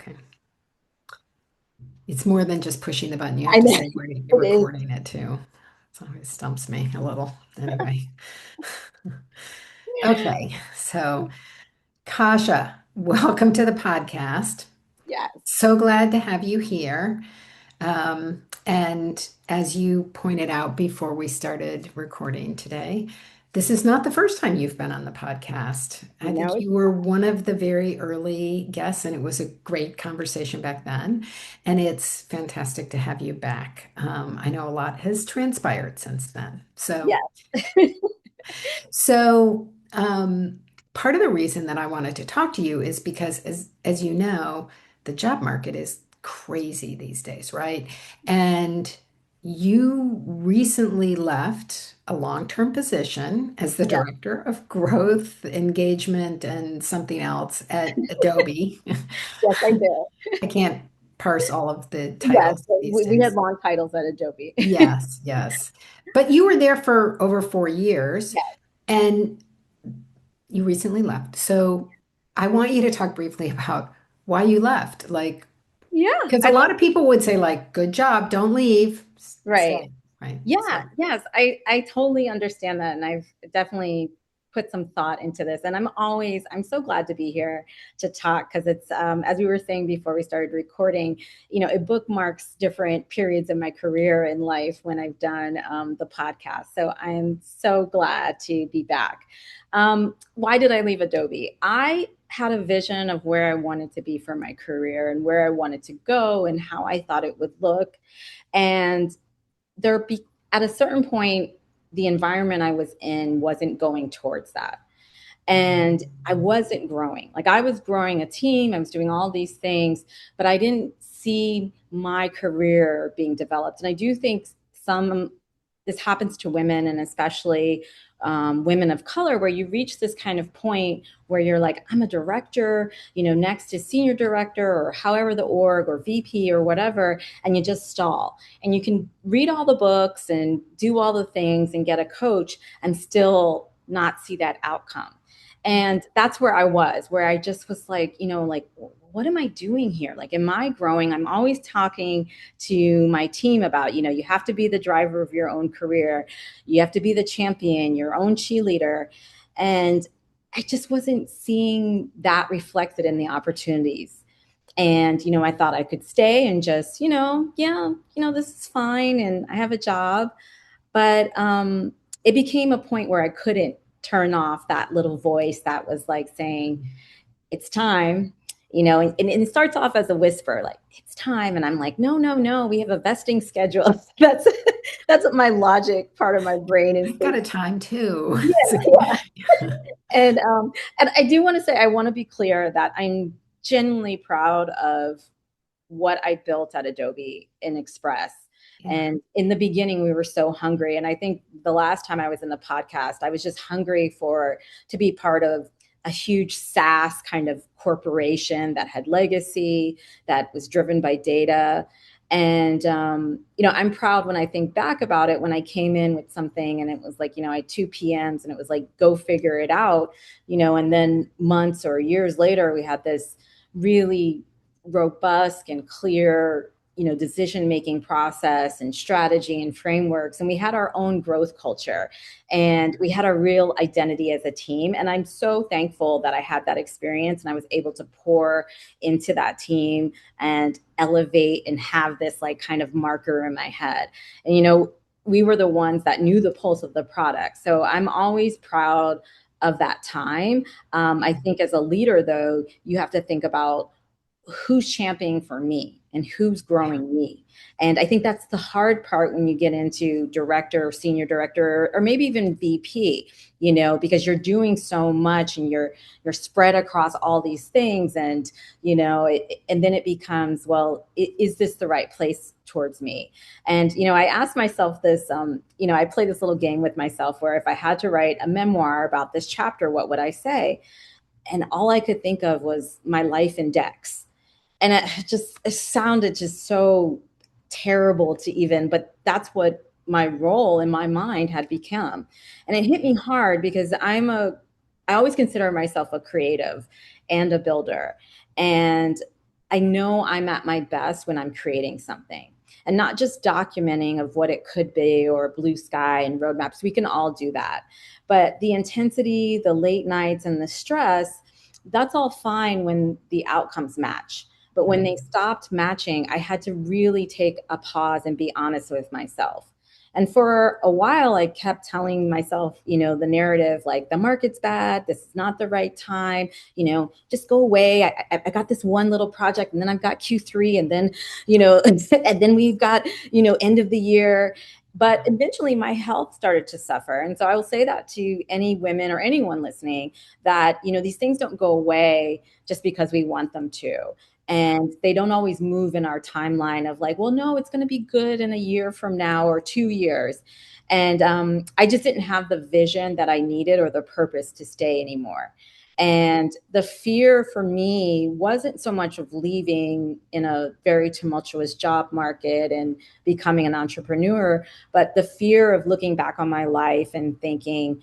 Okay. It's more than just pushing the button. You have I to know say where you're it is. recording it too. It always stumps me a little. Anyway. Okay. So, Kasha, welcome to the podcast. Yes. So glad to have you here. And as you pointed out before we started recording today, this is not the first time you've been on the podcast. I think No, you were one of the very early guests, and it was a great conversation back then. And it's fantastic to have you back. I know a lot has transpired since then. So, yes. so part of the reason that I wanted to talk to you is because, as you know, the job market is crazy these days, right? And you recently left a long-term position as the Yes. director of growth, engagement, and something else at Adobe. Yes, I do. I can't parse all of the Yes, titles but these we had days. long titles at Adobe. Yes, yes. But you were there for over 4 years. Yes. And you recently left. So I want you to talk briefly about why you left. Like, Yeah, because a lot of people would say, like, good job, don't leave, right. stay. Right. Yeah, So, yes, I totally understand that, and I've definitely put some thought into this. And I'm so glad to be here to talk because it's as we were saying before we started recording, it bookmarks different periods of my career in life when I've done the podcast. So I'm so glad to be back. Why did I leave Adobe? I had a vision of where I wanted to be for my career and where I wanted to go and how I thought it would look. And at a certain point, the environment I was in wasn't going towards that. And I wasn't growing. Like I was growing a team, I was doing all these things, but I didn't see my career being developed. And I do think this happens to women, and especially women of color, where you reach this kind of point where you're like, I'm a director, next to senior director or however the org or VP or whatever, and you just stall. And you can read all the books and do all the things and get a coach and still not see that outcome. And that's where I was, where I just was like, like, what am I doing here? Like, am I growing? I'm always talking to my team about, you have to be the driver of your own career. You have to be the champion, your own cheerleader. And I just wasn't seeing that reflected in the opportunities. And, I thought I could stay and just, yeah, this is fine. And I have a job. But it became a point where I couldn't turn off that little voice that was like saying, it's time, and it starts off as a whisper, like, it's time. And I'm like, no, no, no, we have a vesting schedule. That's what my logic part of my brain is I got a thinking. time too. Yeah, So, yeah. And I do want to say, I want to be clear that I'm genuinely proud of what I built at Adobe in Express. yeah. And in the beginning, we were so hungry. And I think the last time I was in the podcast, I was just hungry to be part of a huge SaaS kind of corporation that had legacy, that was driven by data. And, I'm proud when I think back about it, when I came in with something and it was like, I had two PMs and it was like, go figure it out, and then months or years later, we had this really robust and clear decision making process and strategy and frameworks, and we had our own growth culture and we had a real identity as a team. And I'm so thankful that I had that experience and I was able to pour into that team and elevate and have this like kind of marker in my head. And we were the ones that knew the pulse of the product, so I'm always proud of that time. I think as a leader, though, you have to think about who's championing for me and who's Yeah. growing me. And I think that's the hard part when you get into director or senior director or maybe even VP, because you're doing so much and you're spread across all these things. And, and then it becomes, well, is this the right place towards me? And, I asked myself this, I play this little game with myself where if I had to write a memoir about this chapter, what would I say? And all I could think of was my life in Dex. And it sounded just so terrible to even, but that's what my role in my mind had become. And it hit me hard because I always consider myself a creative and a builder. And I know I'm at my best when I'm creating something and not just documenting of what it could be or blue sky and roadmaps. We can all do that. But the intensity, the late nights, and the stress, that's all fine when the outcomes match. But when they Right. stopped matching, I had to really take a pause and be honest with myself. And for a while, I kept telling myself, the narrative like the market's bad, this is not the right time, just go away. I got this one little project, and then I've got Q3, and then, and then we've got, end of the year. But eventually my health started to suffer. And so I will say that to any women or anyone listening that, these things don't go away just because we want them to. And they don't always move in our timeline of like, well, no, it's going to be good in a year from now or 2 years. And I just didn't have the vision that I needed or the purpose to stay anymore. And the fear for me wasn't so much of leaving in a very tumultuous job market and becoming an entrepreneur, but the fear of looking back on my life and thinking,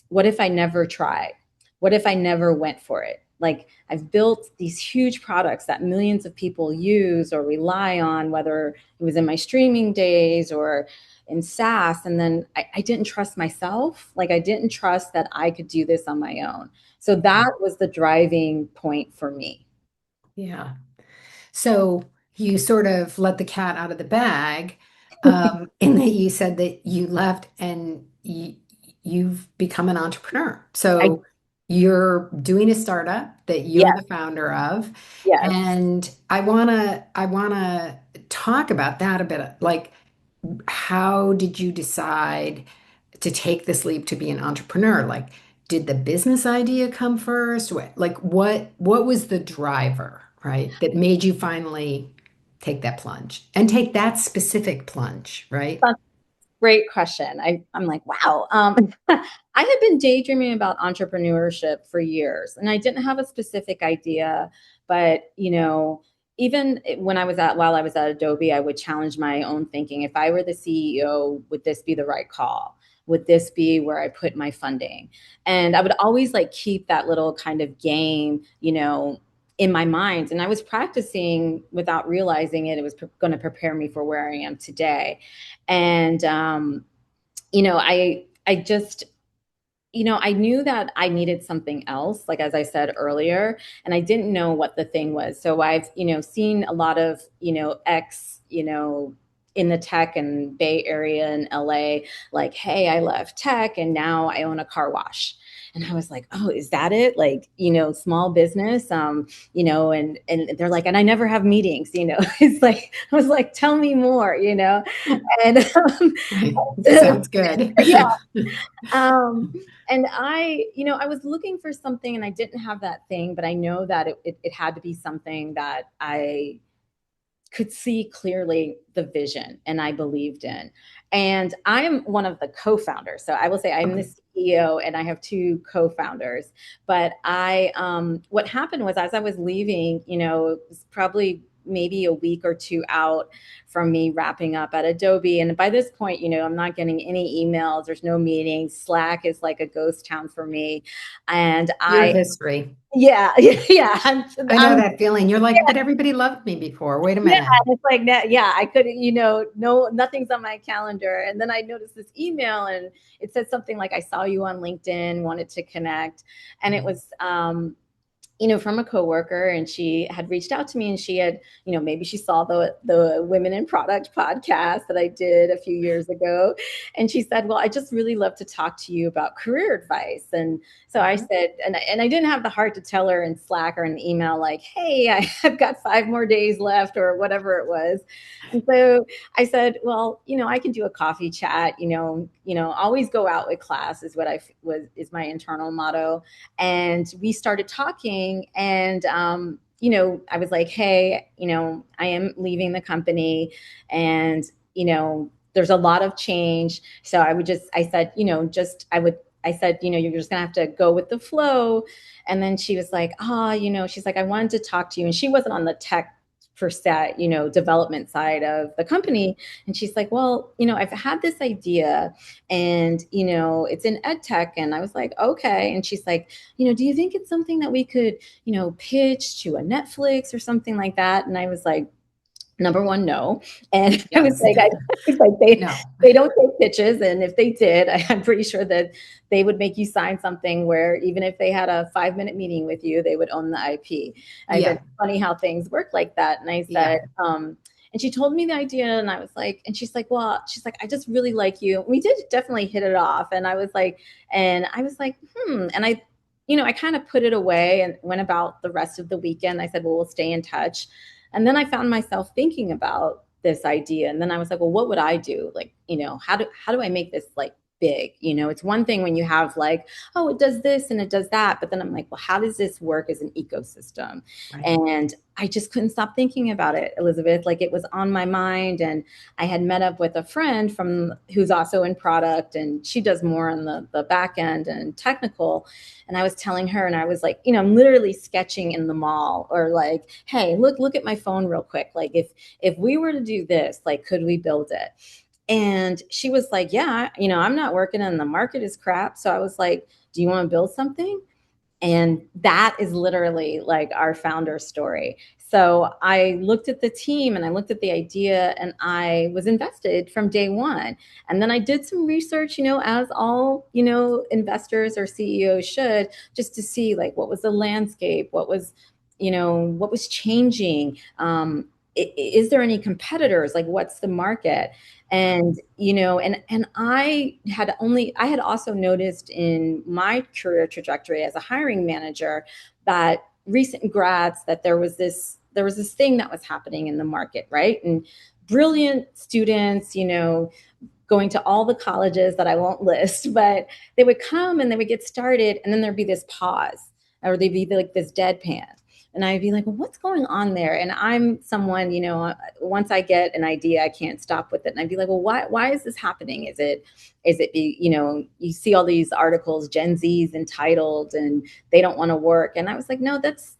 what if I never tried? What if I never went for it? Like, I've built these huge products that millions of people use or rely on, whether it was in my streaming days or in SaaS. And then I didn't trust myself. Like, I didn't trust that I could do this on my own. So that was the driving point for me. Yeah. So you sort of let the cat out of the bag, in that you said that you left and you've become an entrepreneur. I, So you're doing a startup that you're yes, the founder of, yes. and I wanna talk about that a bit. Like, how did you decide to take this leap to be an entrepreneur? Like, did the business idea come first? What was the driver, right, that made you finally take that plunge and take that specific plunge, right? Great question. I'm like, wow. I had been daydreaming about entrepreneurship for years, and I didn't have a specific idea. But even while I was at Adobe, I would challenge my own thinking. If I were the CEO, would this be the right call? Would this be where I put my funding? And I would always like keep that little kind of game, in my mind. And I was practicing without realizing it. It was going to prepare me for where I am today. And I just I knew that I needed something else, like as I said earlier, and I didn't know what the thing was. So I've seen a lot of ex in the tech and Bay Area and LA, like, hey, I left tech and now I own a car wash. And I was like, oh, is that it? Like, small business, and they're like, and I never have meetings, it's like, I was like, tell me more, and Sounds good. yeah. Um, and I was looking for something and I didn't have that thing, but I know that it had to be something that I could see clearly the vision and I believed in. And I'm one of the co-founders. So I will say I'm the Okay. CEO and I have two co-founders. But what happened was as I was leaving, it was probably maybe a week or two out from me wrapping up at Adobe. And by this point, I'm not getting any emails. There's no meetings. Slack is like a ghost town for me. And Your history. yeah, yeah, I know I'm that feeling. You're like, but everybody loved me before. Wait a yeah, minute. it's like yeah, I couldn't, no, nothing's on my calendar. And then I noticed this email and it said something like, I saw you on LinkedIn, wanted to connect. And it was, from a coworker, and she had reached out to me and she had, maybe she saw the Women in Product podcast that I did a few years ago. And she said, well, I just really love to talk to you about career advice. And so I said, and I didn't have the heart to tell her in Slack or an email like, hey, I've got 5 more days left or whatever it was. And so I said, well, I can do a coffee chat, always go out with class is what is my internal motto. And we started talking and I was like, hey, I am leaving the company and there's a lot of change. So I said, I said, you're just gonna have to go with the flow. And then she was like, she's like, I wanted to talk to you. And she wasn't on the tech percent, development side of the company. And she's like, well, I've had this idea and, it's in ed tech. And I was like, okay. And she's like, do you think it's something that we could, pitch to a Netflix or something like that? And I was like, number one, no. And I was Yes. like, I was like, they No. they don't take pitches, and if they did, I'm pretty sure that they would make you sign something where even if they had a 5-minute meeting with you, they would own the IP. I said, Yeah. it's funny how things work like that. And I Yeah. said, and she told me the idea, and I was like, and she's like, well, she's like, I just really like you. We did definitely hit it off, and I was like, and I kind of put it away and went about the rest of the weekend. I said, well, we'll stay in touch. And then I found myself thinking about this idea. And then I was like, well, what would I do? Like, how do I make this like big? It's one thing when you have like, oh, it does this and it does that. But then I'm like, well, how does this work as an ecosystem? Right. And I just couldn't stop thinking about it, Elizabeth. Like it was on my mind. And I had met up with a friend from who's also in product, and she does more on the back end and technical. And I was telling her, and I was like, I'm literally sketching in the mall, or like, hey, look at my phone real quick. Like if we were to do this, like, could we build it? And she was like, yeah, I'm not working and the market is crap. So I was like, do you want to build something? And that is literally like our founder story. So I looked at the team and I looked at the idea, and I was invested from day one. And then I did some research, as all, investors or CEOs should, just to see like what was the landscape, what was changing. Is there any competitors? Like, what's the market? And I had also noticed in my career trajectory as a hiring manager that recent grads, that there was this thing that was happening in the market, right? And brilliant students, going to all the colleges that I won't list, but they would come and they would get started, and then there'd be this pause, or they'd be like this deadpan. And I'd be like, well, what's going on there? And I'm someone, once I get an idea, I can't stop with it. And I'd be like, well, why is this happening? You see all these articles, Gen Z's entitled and they don't want to work. And I was like, no, that's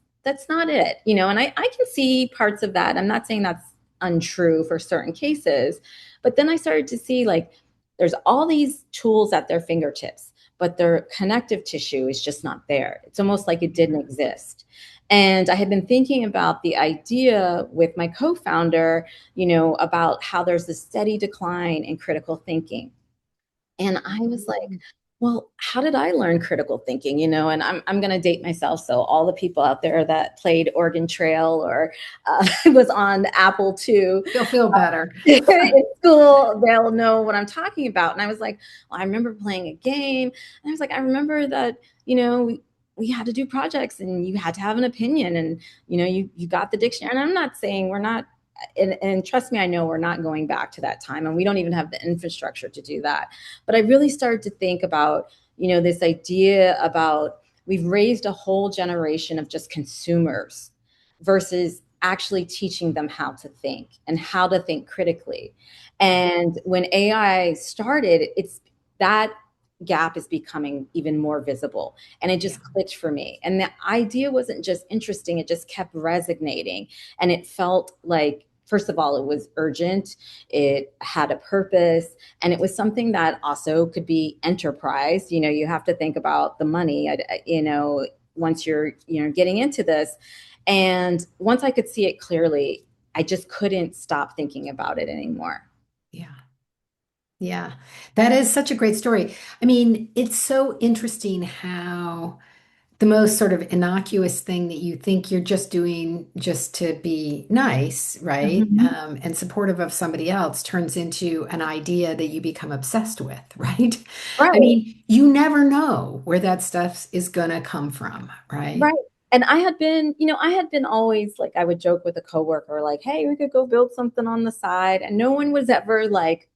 not it. And I can see parts of that. I'm not saying that's untrue for certain cases, but then I started to see like there's all these tools at their fingertips, but their connective tissue is just not there. It's almost like it didn't exist. And I had been thinking about the idea with my co-founder, about how there's this steady decline in critical thinking. And I was like, well, how did I learn critical thinking? And I'm going to date myself. So all the people out there that played Oregon Trail or was on Apple II You'll feel better. in school, they'll know what I'm talking about. And I was like, well, I remember playing a game. And I was like, I remember that, we had to do projects and you had to have an opinion, and, you got the dictionary. And I'm not saying we're not, and trust me, I know we're not going back to that time, and we don't even have the infrastructure to do that. But I really started to think about, this idea about we've raised a whole generation of just consumers versus actually teaching them how to think and how to think critically. And when AI started, it's that gap is becoming even more visible, and it Yeah. just clicked for me. And the idea wasn't just interesting, it just kept resonating. And it felt like, first of all, it was urgent, it had a purpose, and it was something that also could be enterprise. You have to think about the money, once you're getting into this. And once I could see it clearly, I just couldn't stop thinking about it anymore. Yeah. Yeah. That is such a great story. I mean, it's so interesting how the most sort of innocuous thing that you think you're just doing just to be nice, right? Mhm. And supportive of somebody else turns into an idea that you become obsessed with, right? I Right. mean, you never know where that stuff is gonna come from, right? Right. And I had been always like, I would joke with a coworker, like, hey, we could go build something on the side. And no one was ever like,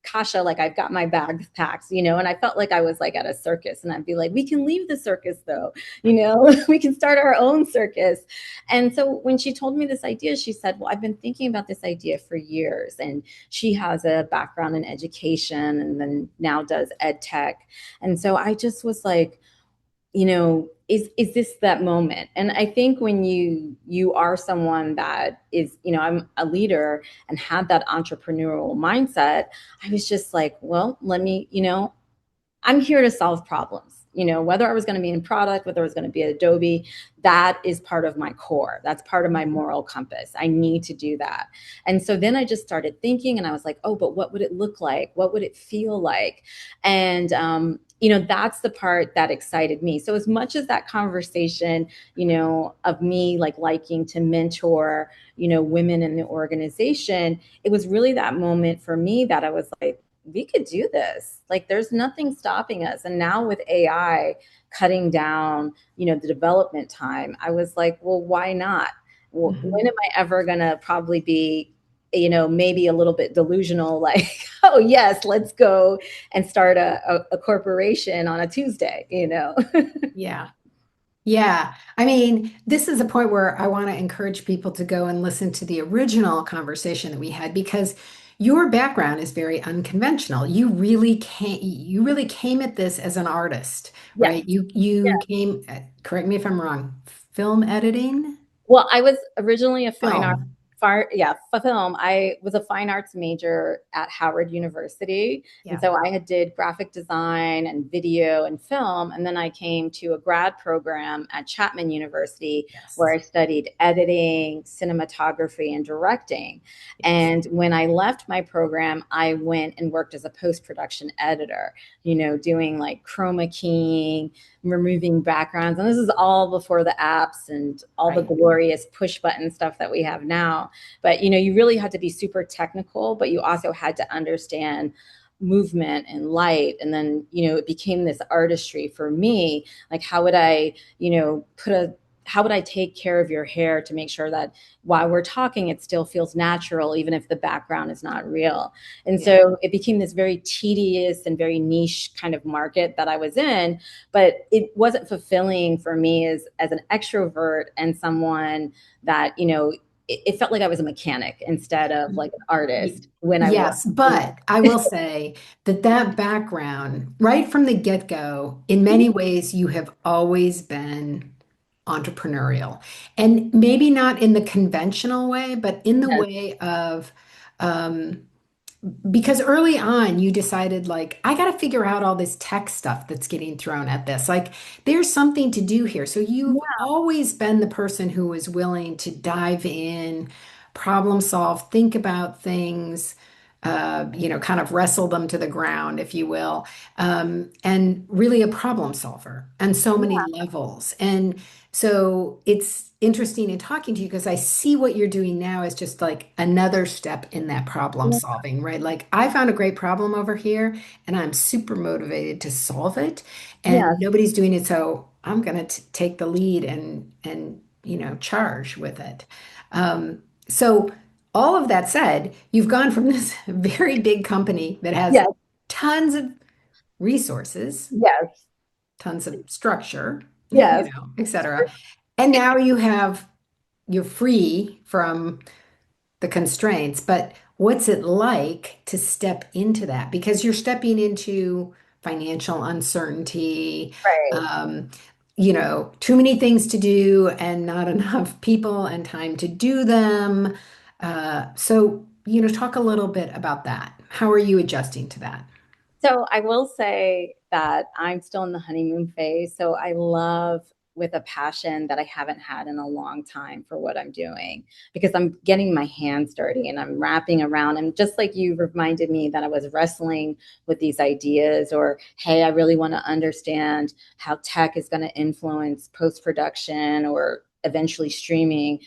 Kasha, like, I've got my bags packed, and I felt like I was like at a circus, and I'd be like, we can leave the circus though, we can start our own circus. And so when she told me this idea, she said, well, I've been thinking about this idea for years. And she has a background in education and then now does ed tech. And so I just was like, is this that moment? And I think when you are someone that is, I'm a leader and had that entrepreneurial mindset, I was just like, well, let me, I'm here to solve problems. Whether I was going to be in product, whether I was going to be at Adobe, that is part of my core. That's part of my moral compass. I need to do that. And so then I just started thinking, and I was like, oh, but what would it look like? What would it feel like? And, that's the part that excited me. So as much as that conversation, of me like liking to mentor, women in the organization, it was really that moment for me that I was like, we could do this. Like there's nothing stopping us. And now with AI cutting down, the development time, I was like, well, why not? When Mhm. am I ever going to probably be, maybe a little bit delusional, like, oh yes, let's go and start a corporation on a Tuesday. Yeah. Yeah. I mean, this is a point where I want to encourage people to go and listen to the original conversation that we had because your background is very unconventional. You really came at this as an artist, Yes. right? You came, correct me if I'm wrong, film editing? Well, I was originally a fine art, Film. yeah, film. I was a fine arts major at Howard University, and Yeah. so I had did graphic design and video and film, and then I came to a grad program at Chapman University where Yes. I studied editing, cinematography, and directing. Yes. And when I left my program, I went and worked as a post-production editor, doing like chroma keying, removing backgrounds. And this is all before the apps and all the Right. glorious push button stuff that we have now. But you really had to be super technical, but you also had to understand movement and light. And then, it became this artistry for me. Like, how would I take care of your hair to make sure that while we're talking, it still feels natural, even if the background is not real? And Yeah. so it became this very tedious and very niche kind of market that I was in, but it wasn't fulfilling for me as an extrovert and someone that, it felt like I was a mechanic instead of like an Y- artist when I was. Yes, but I will say that that background, right from the get-go, in many ways, you have always been entrepreneurial. And maybe not in the conventional way, but in the Yes, way of um, because early on you decided like I got to figure out all this tech stuff that's getting thrown at this. Like there's something to do here. So you've yeah, always been the person who was willing to dive in, problem solve, think about things, kind of wrestle them to the ground, if you will, and really a problem solver on so many yeah, levels. And so it's interesting in talking to you because I see what you're doing now as just like another step in that problem yeah, solving, right? Like I found a great problem over here and I'm super motivated to solve it and yes, nobody's doing it. So I'm going to take the lead and charge with it. So all of that said, you've gone from this very big company that has yes, tons of resources, yes, tons of structure, yes. et cetera. And now you're free from the constraints, but what's it like to step into that? Because you're stepping into financial uncertainty, Right. um, too many things to do and not enough people and time to do them. So, talk a little bit about that. How are you adjusting to that? So I will say that I'm still in the honeymoon phase. So I love with a passion that I haven't had in a long time for what I'm doing because I'm getting my hands dirty and I'm wrapping around. And just like you reminded me that I was wrestling with these ideas, or hey, I really want to understand how tech is going to influence post production or eventually streaming.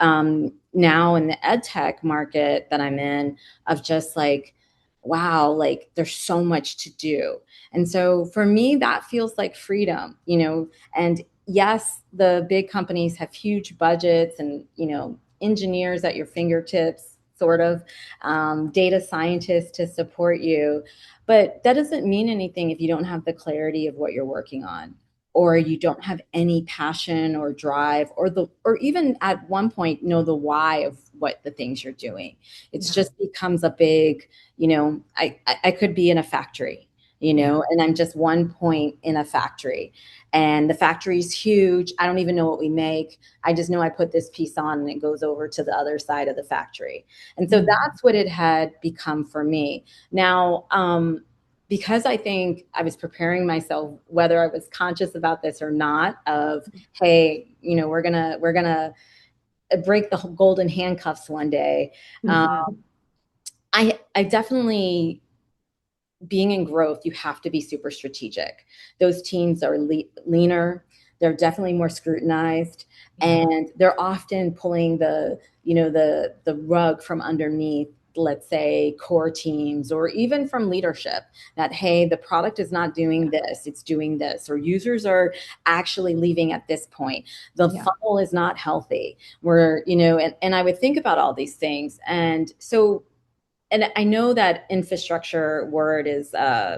Now in the ed tech market that I'm in, of just like, wow, like there's so much to do. And so for me, that feels like freedom, and yes, the big companies have huge budgets and, engineers at your fingertips, sort of, data scientists to support you. But that doesn't mean anything if you don't have the clarity of what you're working on, or you don't have any passion or drive, or even at one point know the why of what the things you're doing. It's Yeah. just becomes a big, I could be in a factory, Yeah. and I'm just one point in a factory. And the factory's huge. I don't even know what we make. I just know I put this piece on and it goes over to the other side of the factory. And so Mm. that's what it had become for me. Now, because I think I was preparing myself, whether I was conscious about this or not, of, hey, we're gonna break the golden handcuffs one day. Um, Mhm. I definitely, being in growth, you have to be super strategic. Those teams are leaner. They're definitely more scrutinized, Yeah. and they're often pulling the rug from underneath, let's say, core teams, or even from leadership, that, hey, the product is not doing this, it's doing this, or users are actually leaving at this point. The Yeah. funnel is not healthy. And I would think about all these things. And so, and I know that infrastructure word is, I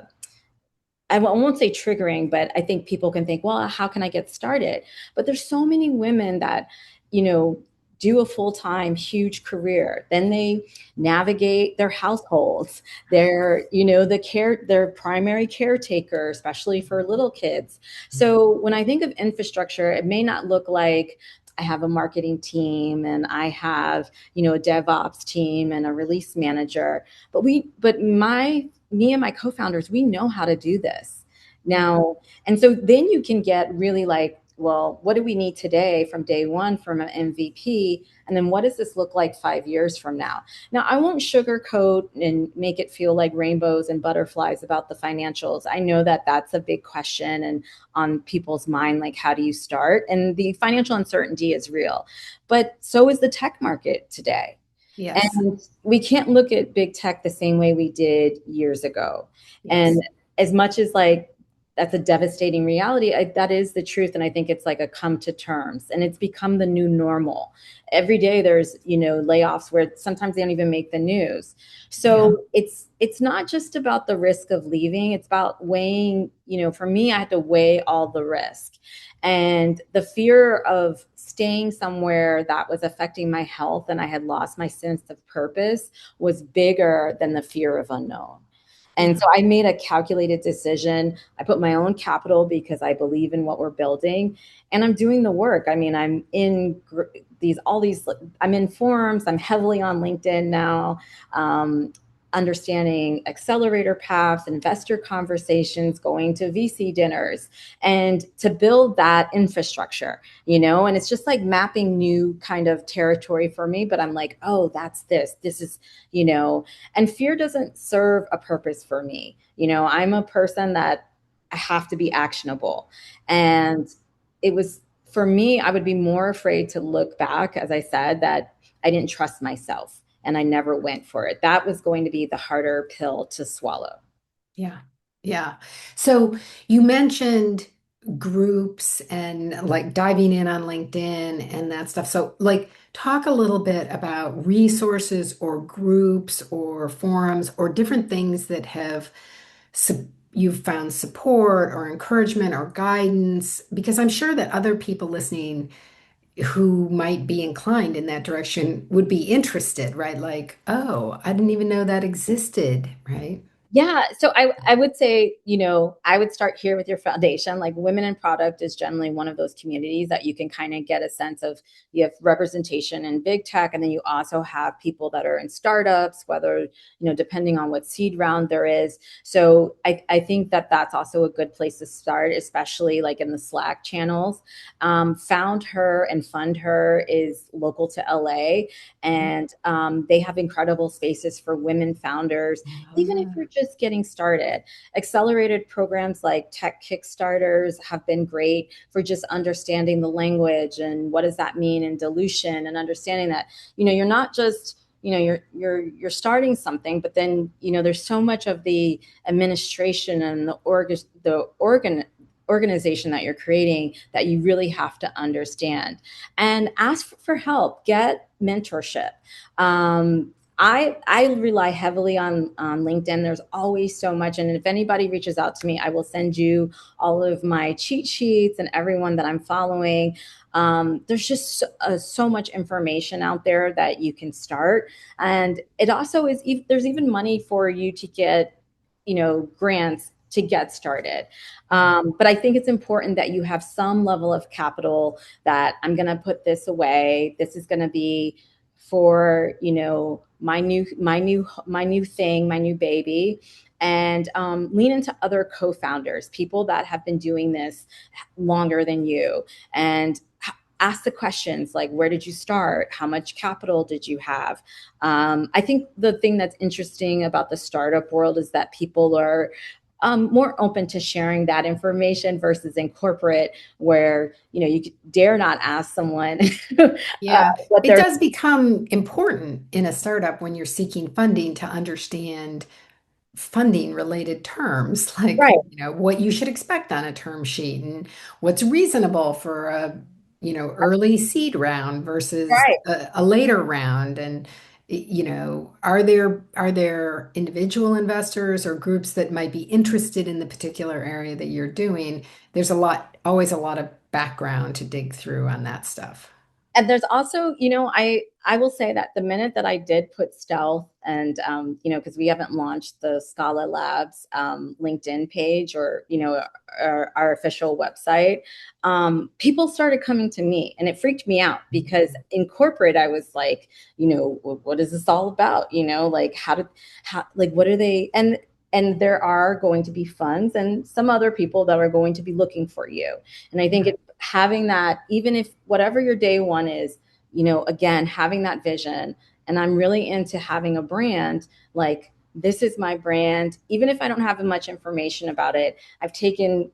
won't say triggering, but I think people can think, well, how can I get started? But there's so many women that, you know, do a full-time huge career. Then they navigate their households. They're, their primary caretaker, especially for little kids. So when I think of infrastructure, it may not look like I have a marketing team and I have, a DevOps team and a release manager. But me and my co-founders, we know how to do this Yeah. now. And so then you can get really like, well, what do we need today from day one from an MVP? And then what does this look like 5 years from now? Now, I won't sugarcoat and make it feel like rainbows and butterflies about the financials. I know that that's a big question and on people's mind, like, how do you start? And the financial uncertainty is real, but so is the tech market today. Yes. And we can't look at big tech the same way we did years ago. And Yes. as much as like that's a devastating reality, that is the truth. And I think it's like a come to terms, and it's become the new normal. Every day there's, layoffs where sometimes they don't even make the news. Yeah. So it's not just about the risk of leaving. It's about weighing, for me, I had to weigh all the risk. And the fear of staying somewhere that was affecting my health and I had lost my sense of purpose was bigger than the fear of unknown. And Yeah. so I made a calculated decision. I put my own capital because I believe in what we're building, and I'm doing the work. I mean, I'm in I'm in forums. I'm heavily on LinkedIn now. Understanding accelerator paths, investor conversations, going to VC dinners, and to build that infrastructure, and it's just like mapping new kind of territory for me. But I'm like, oh, that's this is, and fear doesn't serve a purpose for me. I'm a person that I have to be actionable. And it was, for me, I would be more afraid to look back, as I said, that I didn't trust myself and I never went for it. That was going to be the harder pill to swallow. Yeah. Yeah. So you mentioned groups and like diving in on LinkedIn and that stuff. So, like, talk a little bit about resources or groups or forums or different things that have you've found support or encouragement or guidance, because I'm sure that other people listening who might be inclined in that direction would be interested, right? Like, oh, I didn't even know that existed, right? Yeah. So I would say, I would start here with your foundation. Like, women in product is generally one of those communities that you can kind of get a sense of. You have representation in big tech, and then you also have people that are in startups, whether, depending on what seed round there is. So I think that that's also a good place to start, especially like in the Slack channels. Found Her and Fund Her is local to LA, and they have incredible spaces for women founders, even if you're Ah, just getting started. Accelerated programs like tech Kickstarters have been great for just understanding the language and what does that mean in dilution, and understanding that, you're not just, you're starting something, but then, there's so much of the administration and organization that you're creating that you really have to understand, and ask for help, get mentorship. I rely heavily on LinkedIn. There's always so much, and if anybody reaches out to me, I will send you all of my cheat sheets and everyone that I'm following. There's just so much information out there that you can start, and it also is. There's even money for you to get, grants to get started. But I think it's important that you have some level of capital that I'm going to put this away. This is going to be for, my new thing, my new baby, and lean into other co-founders, people that have been doing this longer than you, and ask the questions like, where did you start? How much capital did you have? I think the thing that's interesting about the startup world is that people are more open to sharing that information versus in corporate, where you dare not ask someone Yeah, what it they're does become important in a startup when you're seeking funding to understand funding related terms, like, right, what you should expect on a term sheet and what's reasonable for a, early seed round versus right. a later round. And, are there individual investors or groups that might be interested in the particular area that you're doing? There's always a lot of background to dig through on that stuff. And there's also, I will say that the minute that I did put stealth and, because we haven't launched the Scala Labs LinkedIn page, or, our official website, people started coming to me, and it freaked me out because in corporate, I was like, what is this all about? Like like, what are they? And there are going to be funds and some other people that are going to be looking for you. And I think Yeah. it's having that, even if whatever your day one is, again, having that vision. And I'm really into having a brand, like, this is my brand, even if I don't have much information about it. I've taken,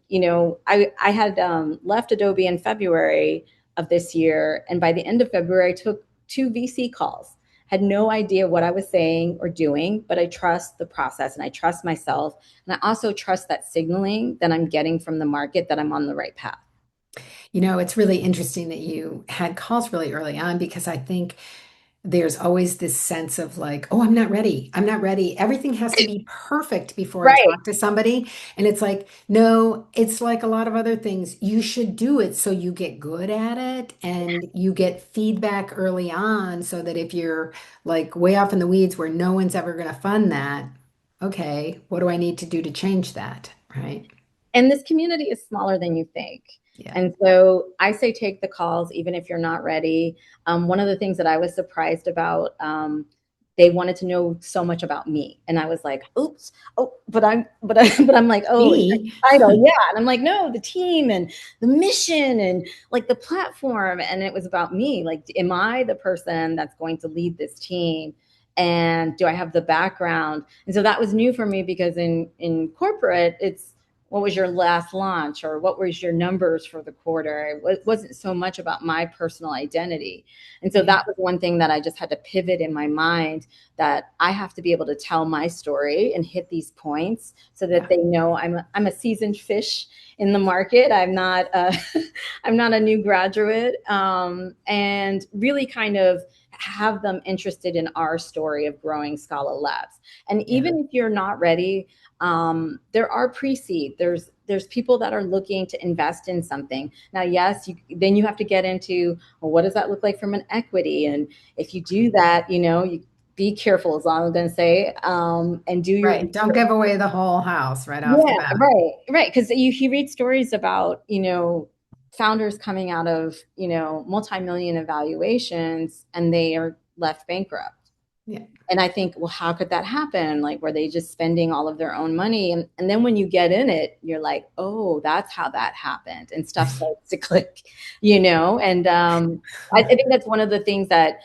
I had left Adobe in February of this year. And by the end of February, I took 2 VC calls. Had no idea what I was saying or doing, but I trust the process and I trust myself. And I also trust that signaling that I'm getting from the market that I'm on the right path. It's really interesting that you had calls really early on because I think there's always this sense of like, oh, I'm not ready. I'm not ready. Everything has to be perfect before I Right. talk to somebody. And it's like, no, it's like a lot of other things. You should do it so you get good at it and you get feedback early on so that if you're like way off in the weeds where no one's ever going to fund that, okay, what do I need to do to change that? Right? And this community is smaller than you think. Yeah. And so I say take the calls, even if you're not ready. One of the things that I was surprised about, they wanted to know so much about me, and I was like, "Oops, oh," but I'm like, "Oh, it's Me? my title, yeah." And I'm like, "No, the team and the mission and like the platform." And it was about me. Like, am I the person that's going to lead this team? And do I have the background? And so that was new for me because in corporate, it's what was your last launch or what was your numbers for the quarter. It wasn't so much about my personal identity. And so Yeah. that was one thing that I just had to pivot in my mind, that I have to be able to tell my story and hit these points so that Yeah. they know I'm a seasoned fish in the market. I'm not I'm not a new graduate, and really kind of have them interested in our story of growing Scala Labs. And Yeah. even if you're not ready, there are pre-seed. There's people that are looking to invest in something. Now, yes, then you have to get into, well, what does that look like from an equity? And if you do that, you be careful, is all I'm going to say, and do your Right. Don't research. give away the whole house right off the Yeah, bat. right, right. Because you read stories about, founders coming out of, multi-million evaluations, and they are left bankrupt. Yeah. And I think, well, how could that happen? Like, were they just spending all of their own money? And then when you get in it, you're like, oh, that's how that happened. And stuff starts to click, And I think that's one of the things that,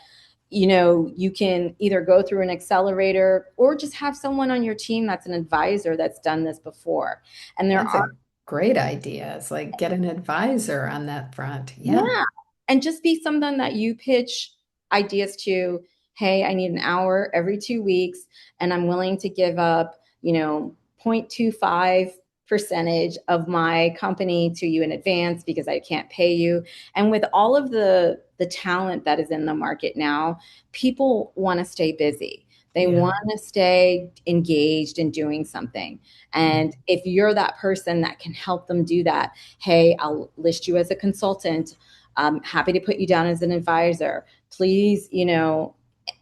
you can either go through an accelerator or just have someone on your team that's an advisor that's done this before. And there That's are, a great idea. It's like get an advisor on that front. Yeah. yeah. And just be someone that you pitch ideas to. Hey, I need an hour every 2 weeks, and I'm willing to give up, 0.25 percentage of my company to you in advance because I can't pay you. And with all of the talent that is in the market now, people want to stay busy. They Yeah. want to stay engaged in doing something. And if you're that person that can help them do that, hey, I'll list you as a consultant. I'm happy to put you down as an advisor. Please,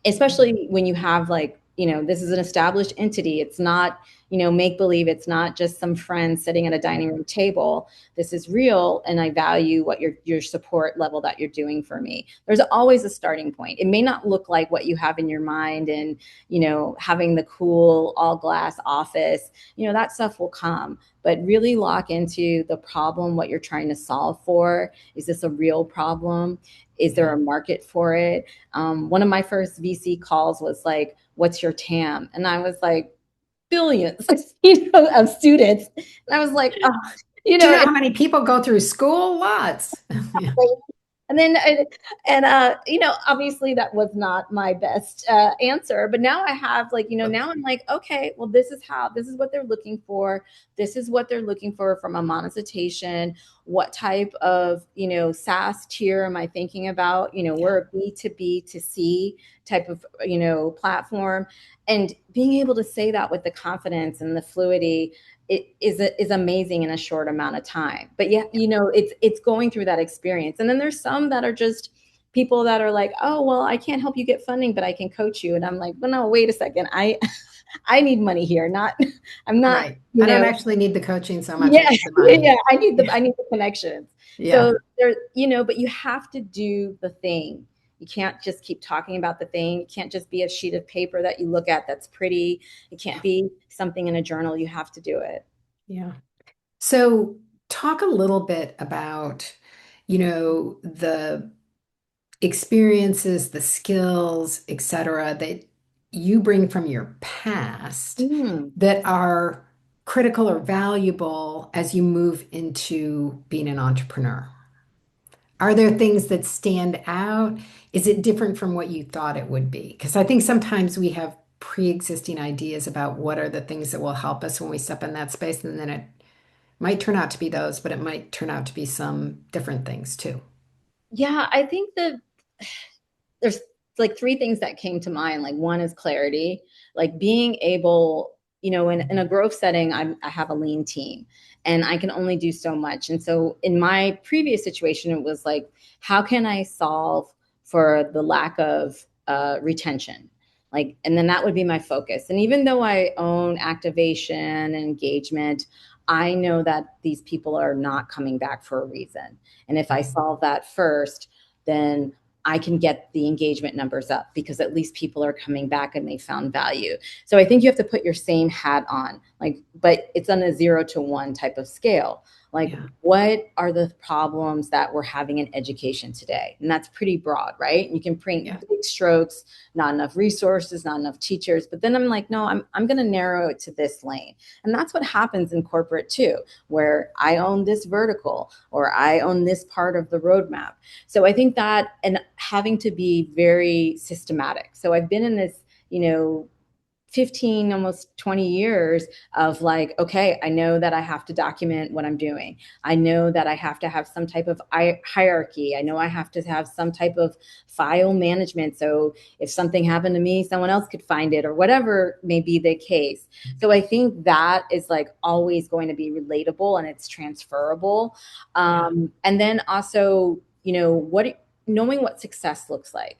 especially when you have, like, this is an established entity. It's not, make believe. It's not just some friend sitting at a dining room table. This is real, and I value what your support level that you're doing for me. There's always a starting point. It may not look like what you have in your mind, and having the cool all glass office, that stuff will come, but really lock into the problem, what you're trying to solve for. Is this a real problem? Is there Yeah. a market for it? One of my first VC calls was like, what's your TAM? And I was like, billions, of students. And I was like, oh, Do you know it's how many people go through school? Lots. Yeah. like, and then, obviously that was not my best answer. But now I have, like, now I'm like, okay, well, this is what they're looking for. This is what they're looking for from a monetization. What type of, SaaS tier am I thinking about? Yeah. We're a B2B to C type of, platform. And being able to say that with the confidence and the fluidity, it is amazing in a short amount of time. But yeah, it's going through that experience. And then there's some that are just people that are like, oh, well, I can't help you get funding, but I can coach you. And I'm like, well, no, wait a second. I need money here, not I'm not, Right. I don't actually need the coaching so much. I yeah, need the yeah, money. I Yeah. need the connections. So Yeah. there, but you have to do the thing. You can't just keep talking about the thing. It can't just be a sheet of paper that you look at that's pretty. It can't be something in a journal. You have to do it. Yeah. So talk a little bit about, the experiences, the skills, et cetera, that you bring from your past Mm. that are critical or valuable as you move into being an entrepreneur. Are there things that stand out? Is it different from what you thought it would be? Because I think sometimes we have pre-existing ideas about what are the things that will help us when we step in that space, and then it might turn out to be those, but it might turn out to be some different things too. Yeah, I think that there's like three things that came to mind. Like, one is clarity, like being able, in a growth setting, I have a lean team and I can only do so much. And so in my previous situation, it was like, how can I solve for the lack of retention? Like, and then that would be my focus. And even though I own activation and engagement, I know that these people are not coming back for a reason. And if I solve that first, then I can get the engagement numbers up because at least people are coming back and they found value. So I think you have to put your same hat on, like, but it's on a 0 to 1 type of scale. Like, Yeah. what are the problems that we're having in education today? And that's pretty broad, right? You can Yeah. print big strokes, not enough resources, not enough teachers. But then I'm like, no, I'm going to narrow it to this lane. And that's what happens in corporate too, where I own this vertical or I own this part of the roadmap. So I think that, and having to be very systematic. So I've been in this, 15, almost 20 years of like, okay, I know that I have to document what I'm doing. I know that I have to have some type of hierarchy. I know I have to have some type of file management. So if something happened to me, someone else could find it or whatever may be the case. So I think that is like always going to be relatable and it's transferable. Yeah. And then also, knowing what success looks like.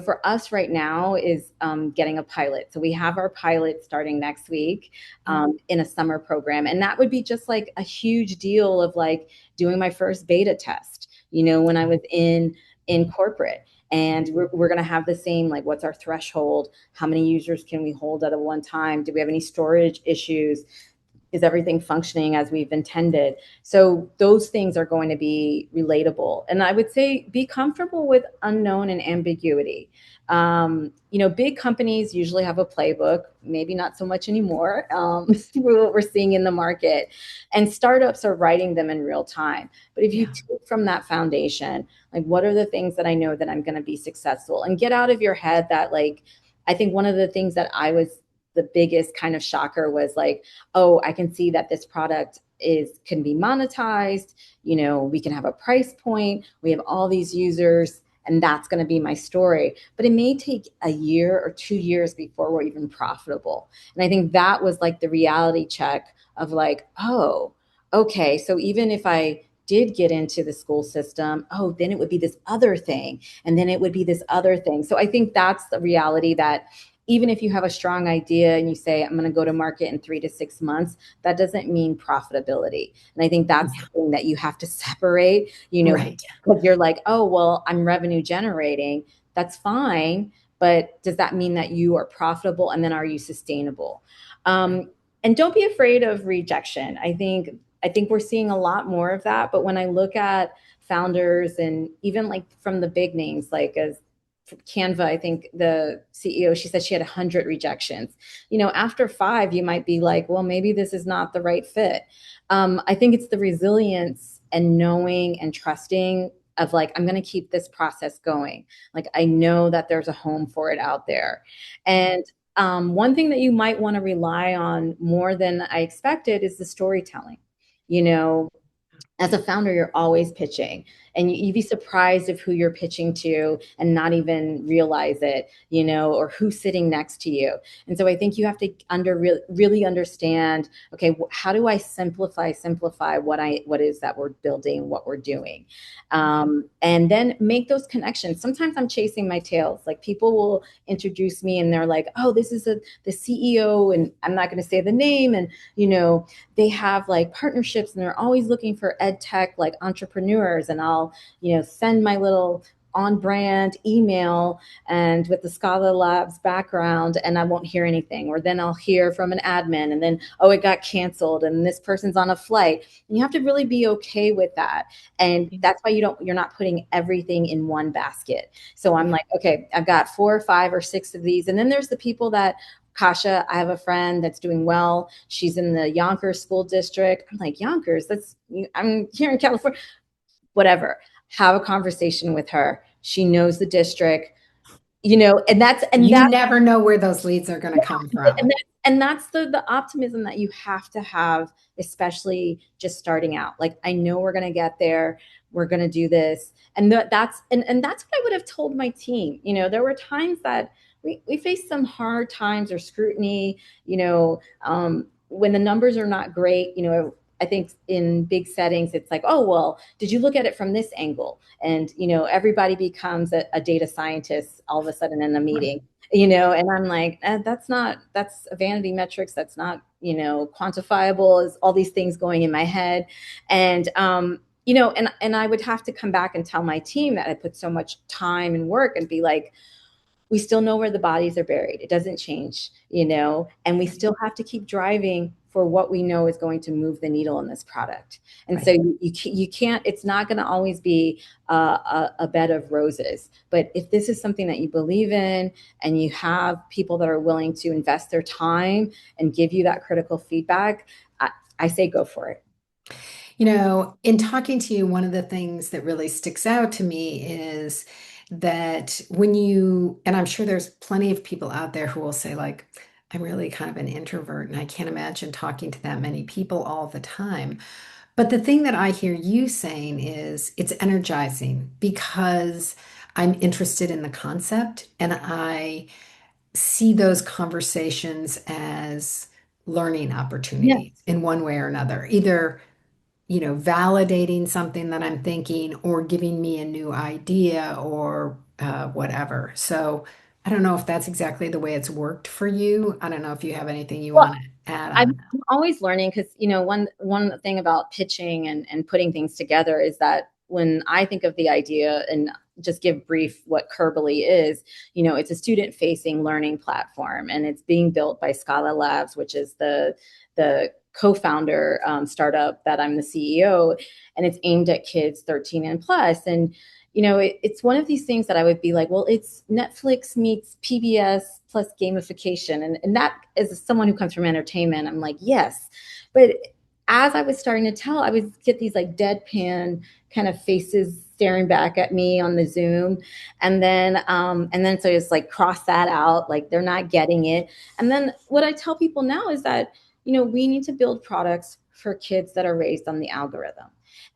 For us right now is getting a pilot. So we have our pilot starting next week Yeah. in a summer program. And that would be just like a huge deal of like doing my first beta test, when I was in corporate. And we're going to have the same, like, what's our threshold? How many users can we hold at a one time? Do we have any storage issues? Is everything functioning as we've intended? So those things are going to be relatable. And I would say be comfortable with unknown and ambiguity. Big companies usually have a playbook, maybe not so much anymore, what we're seeing in the market. And startups are writing them in real time. But if you Yeah. take from that foundation, like, what are the things that I know that I'm going to be successful? And get out of your head that, like, I think one of the things that I was the biggest kind of shocker was like, oh, I can see that this product can be monetized. We can have a price point. We have all these users, and that's going to be my story. But it may take a year or 2 years before we're even profitable. And I think that was like the reality check of like, oh, okay. So even if I did get into the school system, oh, then it would be this other thing. And then it would be this other thing. So I think that's the reality that even if you have a strong idea and you say, I'm going to go to market in 3 to 6 months, that doesn't mean profitability. And I think that's Yeah. the thing that you have to separate, you know, Right. because you're like, oh, well, I'm revenue generating. That's fine. But does that mean that you are profitable? And then are you sustainable? Right. And don't be afraid of rejection. I think we're seeing a lot more of that. But when I look at founders and even like from the big names, like as Canva, I think the CEO, she said she had 100 rejections. After five, you might be like, well, maybe this is not the right fit. I think it's the resilience and knowing and trusting of like, I'm going to keep this process going. Like, I know that there's a home for it out there. And one thing that you might want to rely on more than I expected is the storytelling. You know, as a founder, you're always pitching, and you'd be surprised of who you're pitching to and not even realize it, or who's sitting next to you. And so I think you have to really understand, okay, how do I simplify what is that we're building, what we're doing, and then make those connections. Sometimes I'm chasing my tails. Like, people will introduce me and they're like, oh, this is the CEO, and I'm not going to say the name, and they have like partnerships and they're always looking for ed tech like entrepreneurs, and I'll send my little on brand email and with the Scala Labs background, and I won't hear anything. Or then I'll hear from an admin, and then, oh, it got canceled and this person's on a flight. And you have to really be okay with that. And that's why you're not putting everything in one basket. So I'm Yeah. like, okay, I've got 4 or 5 or 6 of these. And then there's the people that, Kasha, I have a friend that's doing well. She's in the Yonkers school district. I'm like, Yonkers, I'm here in California. Whatever. Have a conversation with her. She knows the district, and that's and You that's never know where those leads are going to come from. and that's the optimism that you have to have, especially just starting out. Like, I know we're gonna get there. We're gonna do this, and that's what I would have told my team. There were times that we faced some hard times or scrutiny. When the numbers are not great. I think in big settings, it's like, oh, well, did you look at it from this angle? And everybody becomes a data scientist all of a sudden in a Right. meeting. And I'm like, that's vanity metrics. That's not, quantifiable, is all these things going in my head. And, and I would have to come back and tell my team that I put so much time and work and be like, we still know where the bodies are buried. It doesn't change, and we Right. still have to keep driving for what we know is going to move the needle in this product. And so Right. you can't, it's not going to always be a bed of roses. But if this is something that you believe in and you have people that are willing to invest their time and give you that critical feedback, I say go for it. In talking to you, one of the things that really sticks out to me is that and I'm sure there's plenty of people out there who will say, like, I'm really kind of an introvert and I can't imagine talking to that many people all the time. But the thing that I hear you saying is it's energizing because I'm interested in the concept and I see those conversations as learning Yeah. opportunities in one way or another, either validating something that I'm thinking or giving me a new idea or whatever. So I don't know if that's exactly the way it's worked for you. I don't know if you have anything you Well, want to add I'm on. always learning because one thing about pitching and putting things together is that when I think of the idea and just give brief what Kuribly is, it's a student facing learning platform, and it's being built by Scala Labs, which is the co-founder startup that I'm the CEO, and it's aimed at kids 13 and plus. And it's one of these things that I would be like, well, it's Netflix meets PBS plus gamification. And that, as someone who comes from entertainment, I'm like, yes. But as I was starting to tell, I would get these like deadpan kind of faces staring back at me on the Zoom. And then so it's like, cross that out, like they're not getting it. And then what I tell people now is that, we need to build products for kids that are raised on the algorithm.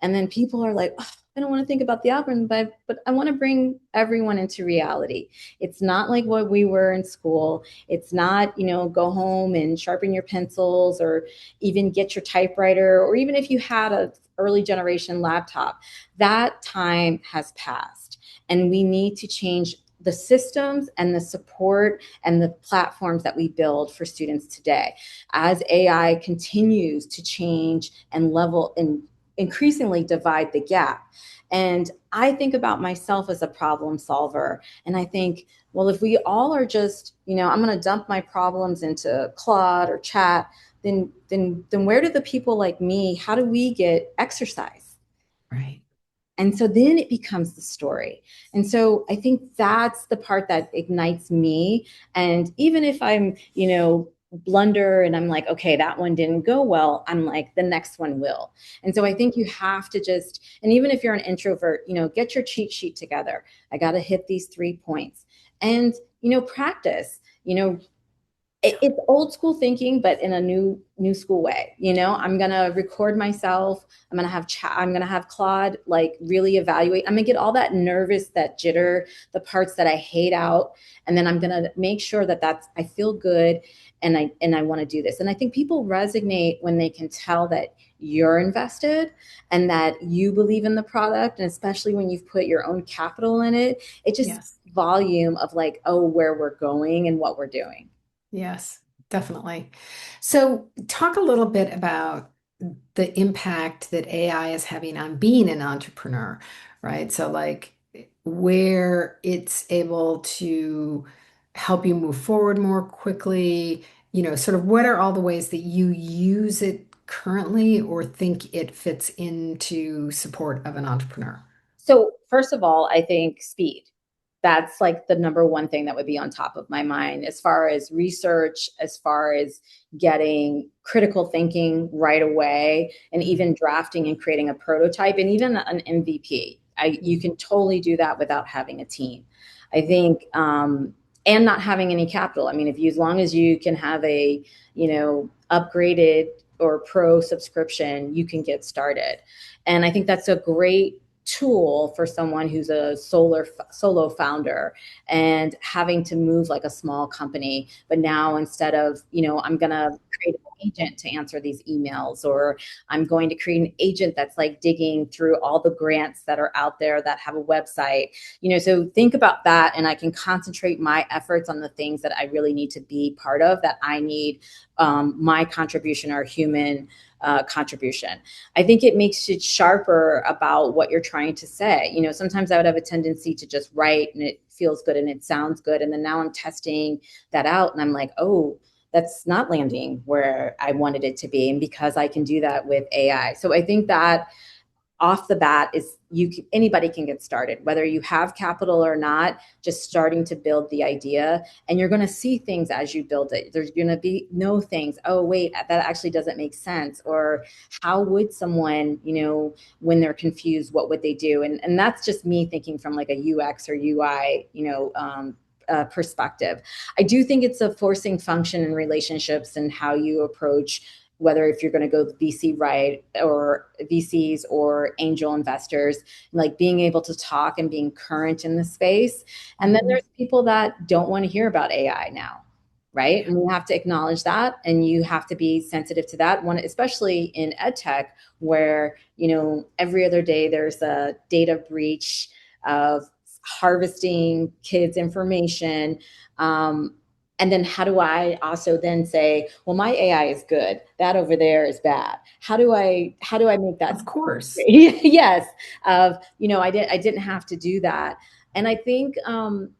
And then people are like, oh, I don't want to think about the algorithm, but I want to bring everyone into reality. It's not like what we were in school. It's not, go home and sharpen your pencils or even get your typewriter, or even if you had a early generation laptop, that time has passed. And we need to change the systems and the support and the platforms that we build for students today. As AI continues to change and level and increasingly divide the gap. And I think about myself as a problem solver. And I think, well, if we all are just, I'm going to dump my problems into Claude or chat, then where do the people like me, how do we get exercise? Right. And so then it becomes the story. And so I think that's the part that ignites me. And even if I'm, blunder and I'm like, okay, that one didn't go well, I'm like, the next one will. And so I think you have to just, and even if you're an introvert, get your cheat sheet together. I got to hit these 3 points and, practice, it's old school thinking, but in a new school way. I'm gonna record myself. I'm gonna have Claude like really evaluate. I'm gonna get all that nervous, that jitter, the parts that I hate out, and then I'm gonna make sure that I feel good, and I want to do this. And I think people resonate when they can tell that you're invested and that you believe in the product, and especially when you've put your own capital in it. It just Yes. volume of like, oh, where we're going and what we're doing. Yes, definitely. So, talk a little bit about the impact that AI is having on being an entrepreneur, right? So, like, where it's able to help you move forward more quickly, sort of what are all the ways that you use it currently or think it fits into support of an entrepreneur? So, first of all, I think speed. That's like the number one thing that would be on top of my mind as far as research, as far as getting critical thinking right away, and even drafting and creating a prototype and even an MVP. You can totally do that without having a team. I think, and not having any capital. I mean, as long as you can have a, upgraded or pro subscription, you can get started. And I think that's a great tool for someone who's a solo founder and having to move like a small company. But now instead of, I'm going to create an agent to answer these emails, or I'm going to create an agent that's like digging through all the grants that are out there that have a website, so think about that. And I can concentrate my efforts on the things that I really need to be part of, that I need my contribution or human contribution. I think it makes it sharper about what you're trying to say. Sometimes I would have a tendency to just write and it feels good and it sounds good. And then now I'm testing that out and I'm like, oh, that's not landing where I wanted it to be. And because I can do that with AI. So I think that off the bat is anybody can get started, whether you have capital or not, just starting to build the idea. And you're going to see things as you build it. There's going to be no things, oh wait, that actually doesn't make sense, or how would someone, when they're confused, what would they do? And that's just me thinking from like a UX or UI, perspective. I do think it's a forcing function in relationships and how you approach, whether if you're going to go VC right, or VCs or angel investors, like being able to talk and being current in the space. And then Mhm. there's people that don't want to hear about AI now, right? And you have to acknowledge that, and you have to be sensitive to that one, especially in EdTech, where, every other day there's a data breach of harvesting kids' information. And then how do I also then say, well, my AI is good, that over there is bad? How do I make that? Of course. Yes, of, I didn't have to do that. And I think, and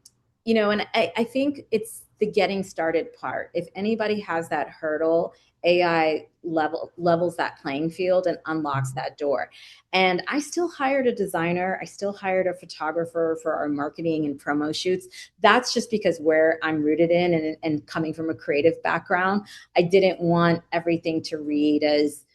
I think it's the getting started part. If anybody has that hurdle, AI levels that playing field and unlocks that door. And I still hired a designer. I still hired a photographer for our marketing and promo shoots. That's just because where I'm rooted in, and coming from a creative background, I didn't want everything to read as,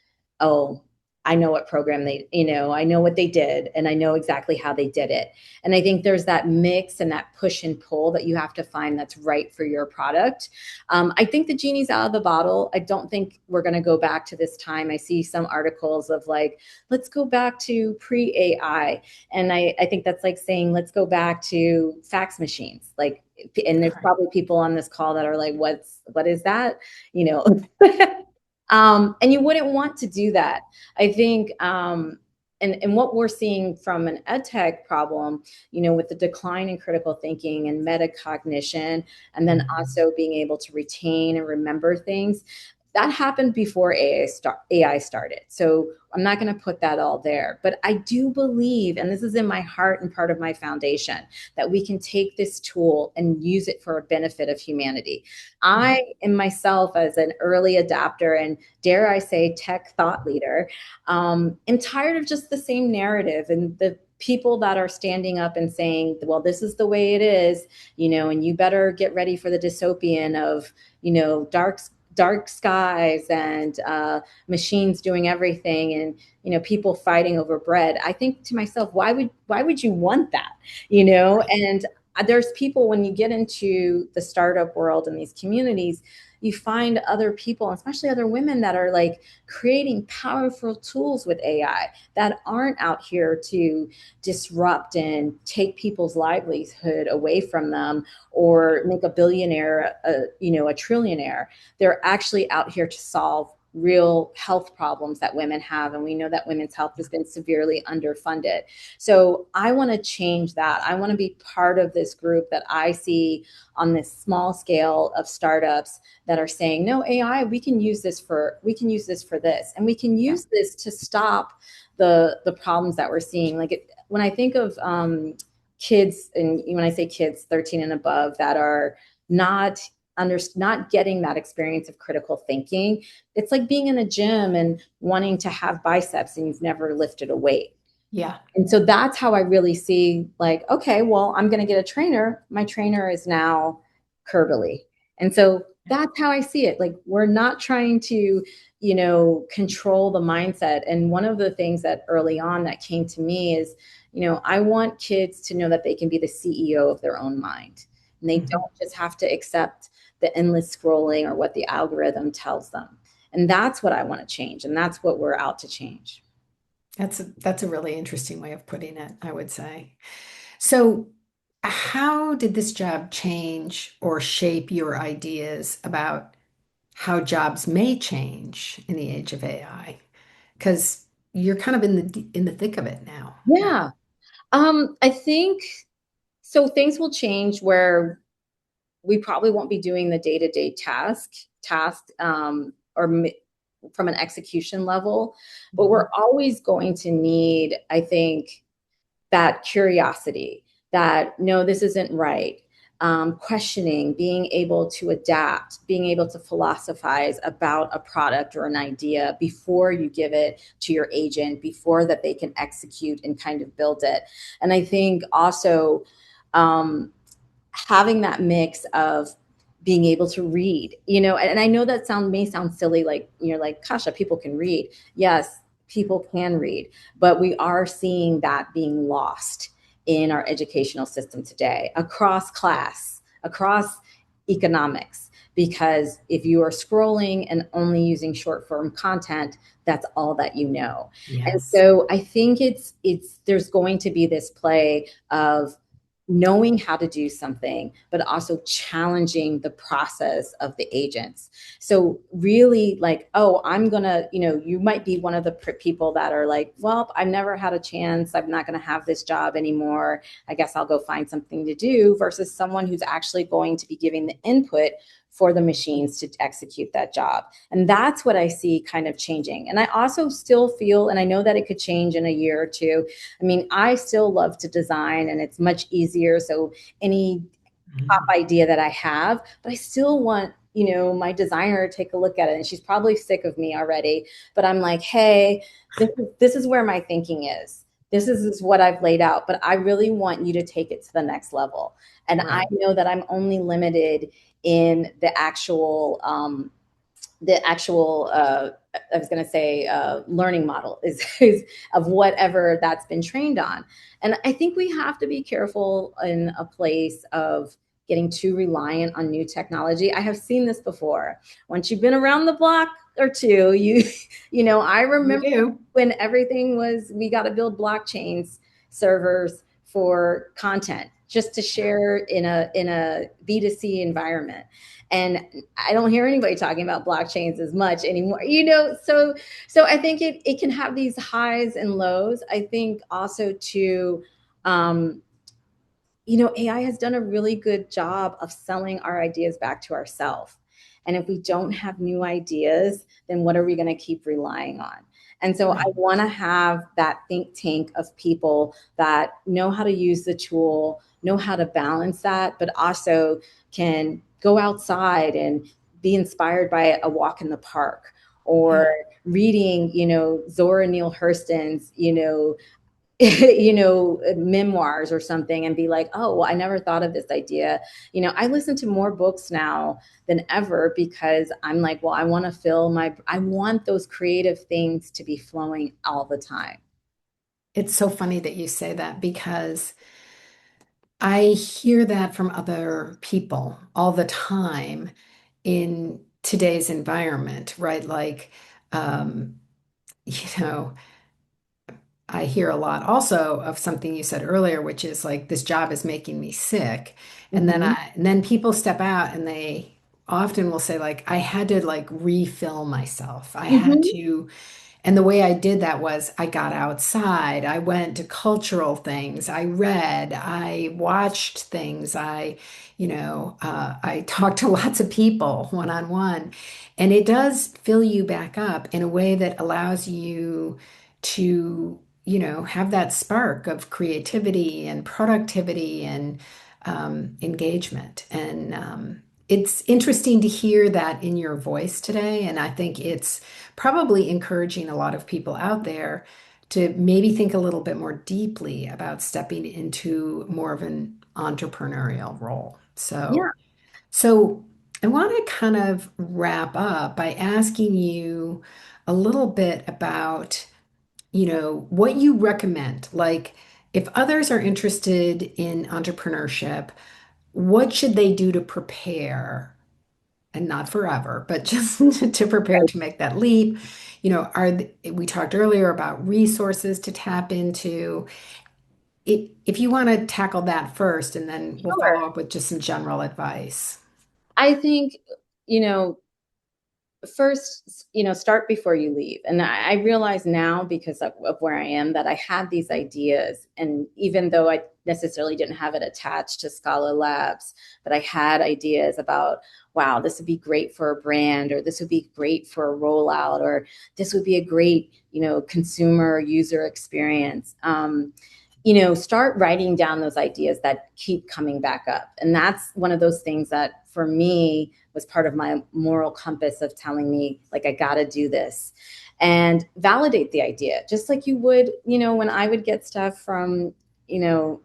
oh, I know what program I know what they did, and I know exactly how they did it. And I think there's that mix and that push and pull that you have to find that's right for your product. I think the genie's out of the bottle. I don't think we're going to go back to this time. I see some articles of like, let's go back to pre-AI. And I think that's like saying, let's go back to fax machines. Like, and there's Right. probably people on this call that are like, what is that? You know, and you wouldn't want to do that. I think, and what we're seeing from an edtech problem, with the decline in critical thinking and metacognition, and then Mhm. also being able to retain and remember things, that happened before AI started. So I'm not going to put that all there. But I do believe, and this is in my heart and part of my foundation, that we can take this tool and use it for a benefit of humanity. Yeah. I am myself, as an early adapter and, dare I say, tech thought leader, am tired of just the same narrative and the people that are standing up and saying, well, this is the way it is, and you better get ready for the dystopian of, dark skies and machines doing everything, and people fighting over bread. I think to myself, why would you want that? And there's people, when you get into the startup world and these communities, you find other people, especially other women, that are like creating powerful tools with AI that aren't out here to disrupt and take people's livelihood away from them or make a billionaire a trillionaire. They're actually out here to solve real health problems that women have, and we know that women's health has been severely underfunded. So I want to change that. I want to be part of this group that I see on this small scale of startups that are saying, no, AI, we can use this for this, and we can Yeah. use this to stop the problems that we're seeing. When I think of kids, and when I say kids 13 and above that are not not getting that experience of critical thinking, it's like being in a gym and wanting to have biceps and you've never lifted a weight. Yeah. And so that's how I really see, like, okay, well, I'm going to get a trainer. My trainer is now Kuribly. And so that's how I see it. Like, we're not trying to, control the mindset. And one of the things that early on that came to me is, I want kids to know that they can be the CEO of their own mind. And they Mhm. don't just have to accept the endless scrolling or what the algorithm tells them. And that's what I want to change. And that's what we're out to change. That's a really interesting way of putting it, I would say. So, how did this job change or shape your ideas about how jobs may change in the age of AI? Because you're kind of in the thick of it now. Yeah. I think so. Things will change where we probably won't be doing the day-to-day task, from an execution level, but Mhm. we're always going to need, I think, that curiosity, that no, this isn't right. Questioning, being able to adapt, being able to philosophize about a product or an idea before you give it to your agent, before that they can execute and kind of build it. And I think also, um, having that mix of being able to read, and I know that may sound silly, like you're like, Kasha, people can read. Yes, people can read, but we are seeing that being lost in our educational system today, across class, across economics, because if you are scrolling and only using short form content, that's all that you know. And Yes. so I think it's there's going to be this play of knowing how to do something, but also challenging the process of the agents. So really, like, oh, I'm gonna, you might be one of the people that are like, well, I've never had a chance. I'm not gonna have this job anymore. I guess I'll go find something to do, versus someone who's actually going to be giving the input for the machines to execute that job. And that's what I see kind of changing. And I also still feel, and I know that it could change in a year or two. I mean, I still love to design and it's much easier. So any top Mhm. idea that I have, but I still want, my designer to take a look at it. And she's probably sick of me already, but I'm like, hey, this is where my thinking is. This is what I've laid out, but I really want you to take it to the next level. And I Right. know that I'm only limited in the actual I was going to say learning model is of whatever that's been trained on. And I think we have to be careful in a place of getting too reliant on new technology. I have seen this before. Once you've been around the block or two, I You remember do. when everything was, we got to build blockchains servers for content. just to share in a B2C environment. And I don't hear anybody talking about blockchains as much anymore, so I think it can have these highs and lows. I think also too, um, AI has done a really good job of selling our ideas back to ourselves. And if we don't have new ideas, then what are we going to keep relying on? And so I Right. want to have that think tank of people that know how to use the tool, know how to balance that, but also can go outside and be inspired by a walk in the park, or Yeah. reading, Zora Neale Hurston's, memoirs or something, and be like, oh, well, I never thought of this idea. I listen to more books now than ever, because I'm like, well, I want those creative things to be flowing all the time. It's so funny that you say that because I hear that from other people all the time in today's environment, right? Like, um, you know, I hear a lot also of something you said earlier, which is like, this job is making me sick. Mm-hmm. And then people step out and they often will say, like, I had to like refill myself. I had Mm-hmm. to, and the way I did that was I got outside, I went to cultural things, I read, I watched things, I talked to lots of people one on one. And it does fill you back up in a way that allows you to, have that spark of creativity and productivity and engagement. And it's interesting to hear that in your voice today. And I think it's probably encouraging a lot of people out there to maybe think a little bit more deeply about stepping into more of an entrepreneurial role. Yeah. So I want to kind of wrap up by asking you a little bit about, what you recommend. Like, if others are interested in entrepreneurship, what should they do to prepare? And not forever, but just to prepare to make that leap. We talked earlier about resources to tap into. If you want to tackle that first, and then we'll Sure. follow up with just some general advice. I think, you know, first, start before you leave. And I realize now, because of where I am, that I had these ideas. And even though I necessarily didn't have it attached to Scala Labs, but I had ideas about, wow, this would be great for a brand, or this would be great for a rollout, or this would be a great, consumer user experience. Start writing down those ideas that keep coming back up. And that's one of those things that for me was part of my moral compass of telling me, like, I got to do this, and validate the idea, just like you would, when I would get stuff from,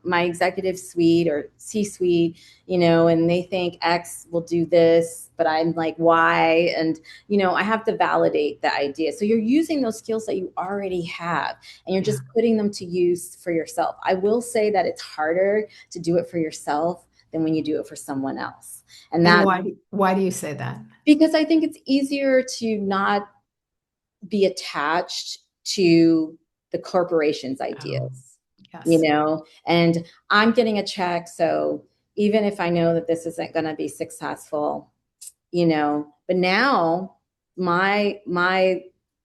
my executive suite or C-suite, and they think X will do this, but I'm like, why? And, I have to validate the idea. So you're using those skills that you already have, and you're Yeah. just putting them to use for yourself. I will say that it's harder to do it for yourself than when you do it for someone else. And And that, why do you say that? because I think it's easier to not be attached to the corporation's Oh, ideas, yes. and I'm getting a check. So even if I know that this isn't going to be successful, but now my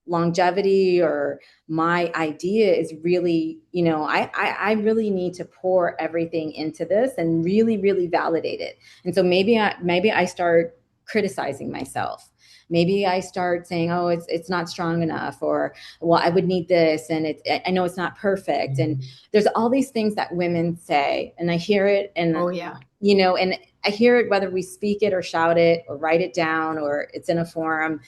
longevity, or my idea is really, I really need to pour everything into this and really, really validate it. And so maybe I start criticizing myself. Maybe I start saying, oh, it's not strong enough, or, well, I would need this, and I know it's not perfect. And there's all these things that women say, and I hear it, and Oh, yeah. and I hear it whether we speak it or shout it or write it down or it's in a forum.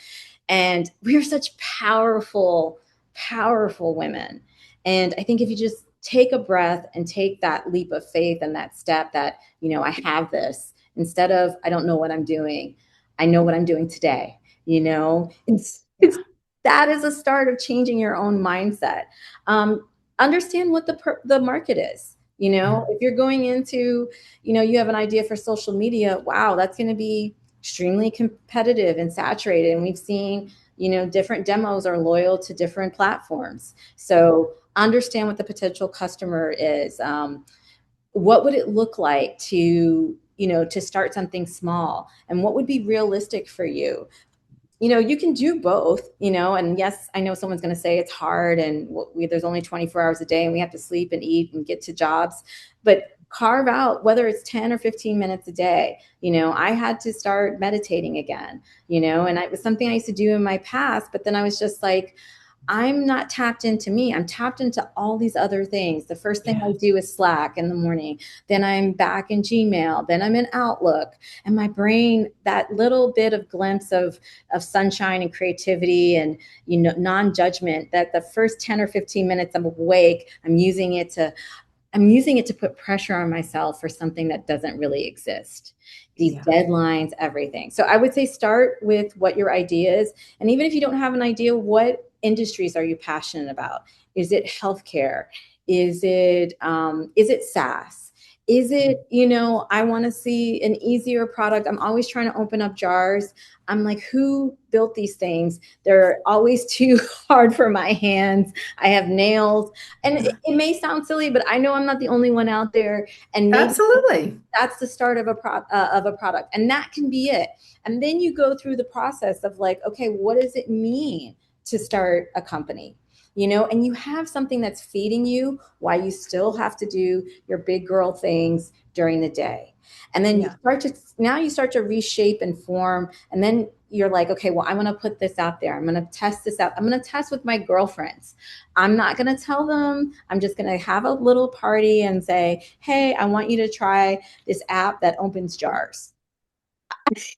And we are such powerful, powerful women. And I think if you just take a breath and take that leap of faith and that step that, I have this, instead of, I don't know what I'm doing, I know what I'm doing today. It's Yeah. that is a start of changing your own mindset. Understand what the market is. Yeah. If you're going into, you have an idea for social media, wow, that's going to be extremely competitive and saturated. And we've seen, different demos are loyal to different platforms. So understand what the potential customer is. what would it look like to, to start something small, and what would be realistic for you? You can do both, and yes, I know someone's going to say it's hard, and there's only 24 hours a day and we have to sleep and eat and get to jobs, but carve out, whether it's 10 or 15 minutes a day. I had to start meditating again, and it was something I used to do in my past, but then I was just like, I'm not tapped into me. I'm tapped into all these other things. The first thing I Yes. do is Slack in the morning. Then I'm back in Gmail. Then I'm in Outlook. And my brain, that little bit of glimpse of sunshine and creativity and non-judgment, that the first 10 or 15 minutes I'm awake, I'm using it to put pressure on myself for something that doesn't really exist. These Yeah. deadlines, everything. So I would say start with what your idea is. And even if you don't have an idea, what industries are you passionate about? Is it healthcare? Is it SaaS? Is it, I want to see an easier product. I'm always trying to open up jars. I'm like, who built these things? They're always too hard for my hands. I have nails. And it may sound silly, but I know I'm not the only one out there. And maybe Absolutely. that's the start of a product, and that can be it. And then you go through the process of like, okay, what does it mean to start a company? And you have something that's feeding you while you still have to do your big girl things during the day. And then Yeah. you start to reshape and form. And then you're like, okay, well, I'm going to put this out there. I'm going to test this out. I'm going to test with my girlfriends. I'm not going to tell them. I'm just going to have a little party and say, hey, I want you to try this app that opens jars,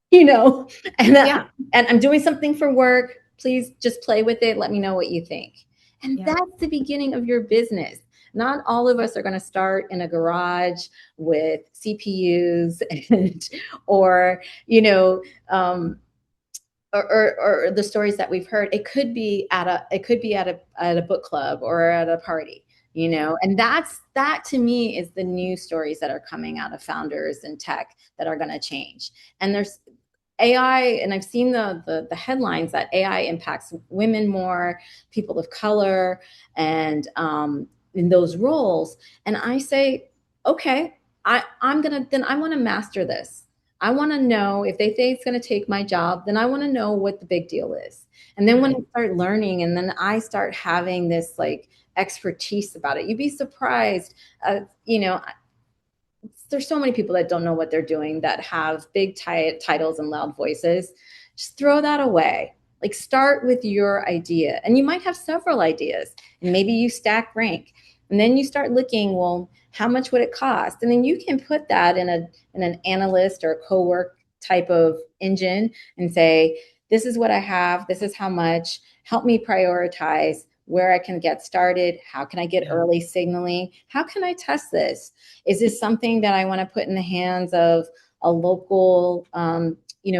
you know, and that, Yeah. and I'm doing something for work. Please just play with it. Let me know what you think. And Yeah. that's the beginning of your business. Not all of us are going to start in a garage with CPUs and, or, you know, um, or the stories that we've heard. It could be at a book club or at a party, and that to me is the new stories that are coming out of founders in tech that are going to change. And there's AI, and I've seen the headlines that AI impacts women more, people of color, and in those roles. And I say, okay, I want to master this. I want to know if they think it's going to take my job, then I want to know what the big deal is. And then when I Right. start learning, and then I start having this like expertise about it, you'd be surprised. There's so many people that don't know what they're doing that have big titles and loud voices. Just throw that away. Like start with your idea, and you might have several ideas, and maybe you stack rank, and then you start looking. Well, how much would it cost? And then you can put that in an analyst or a co-work type of engine and say, this is what I have. This is how much. Help me prioritize where I can get started. How can I get Yeah. early signaling? How can I test this? Is this something that I want to put in the hands of a local,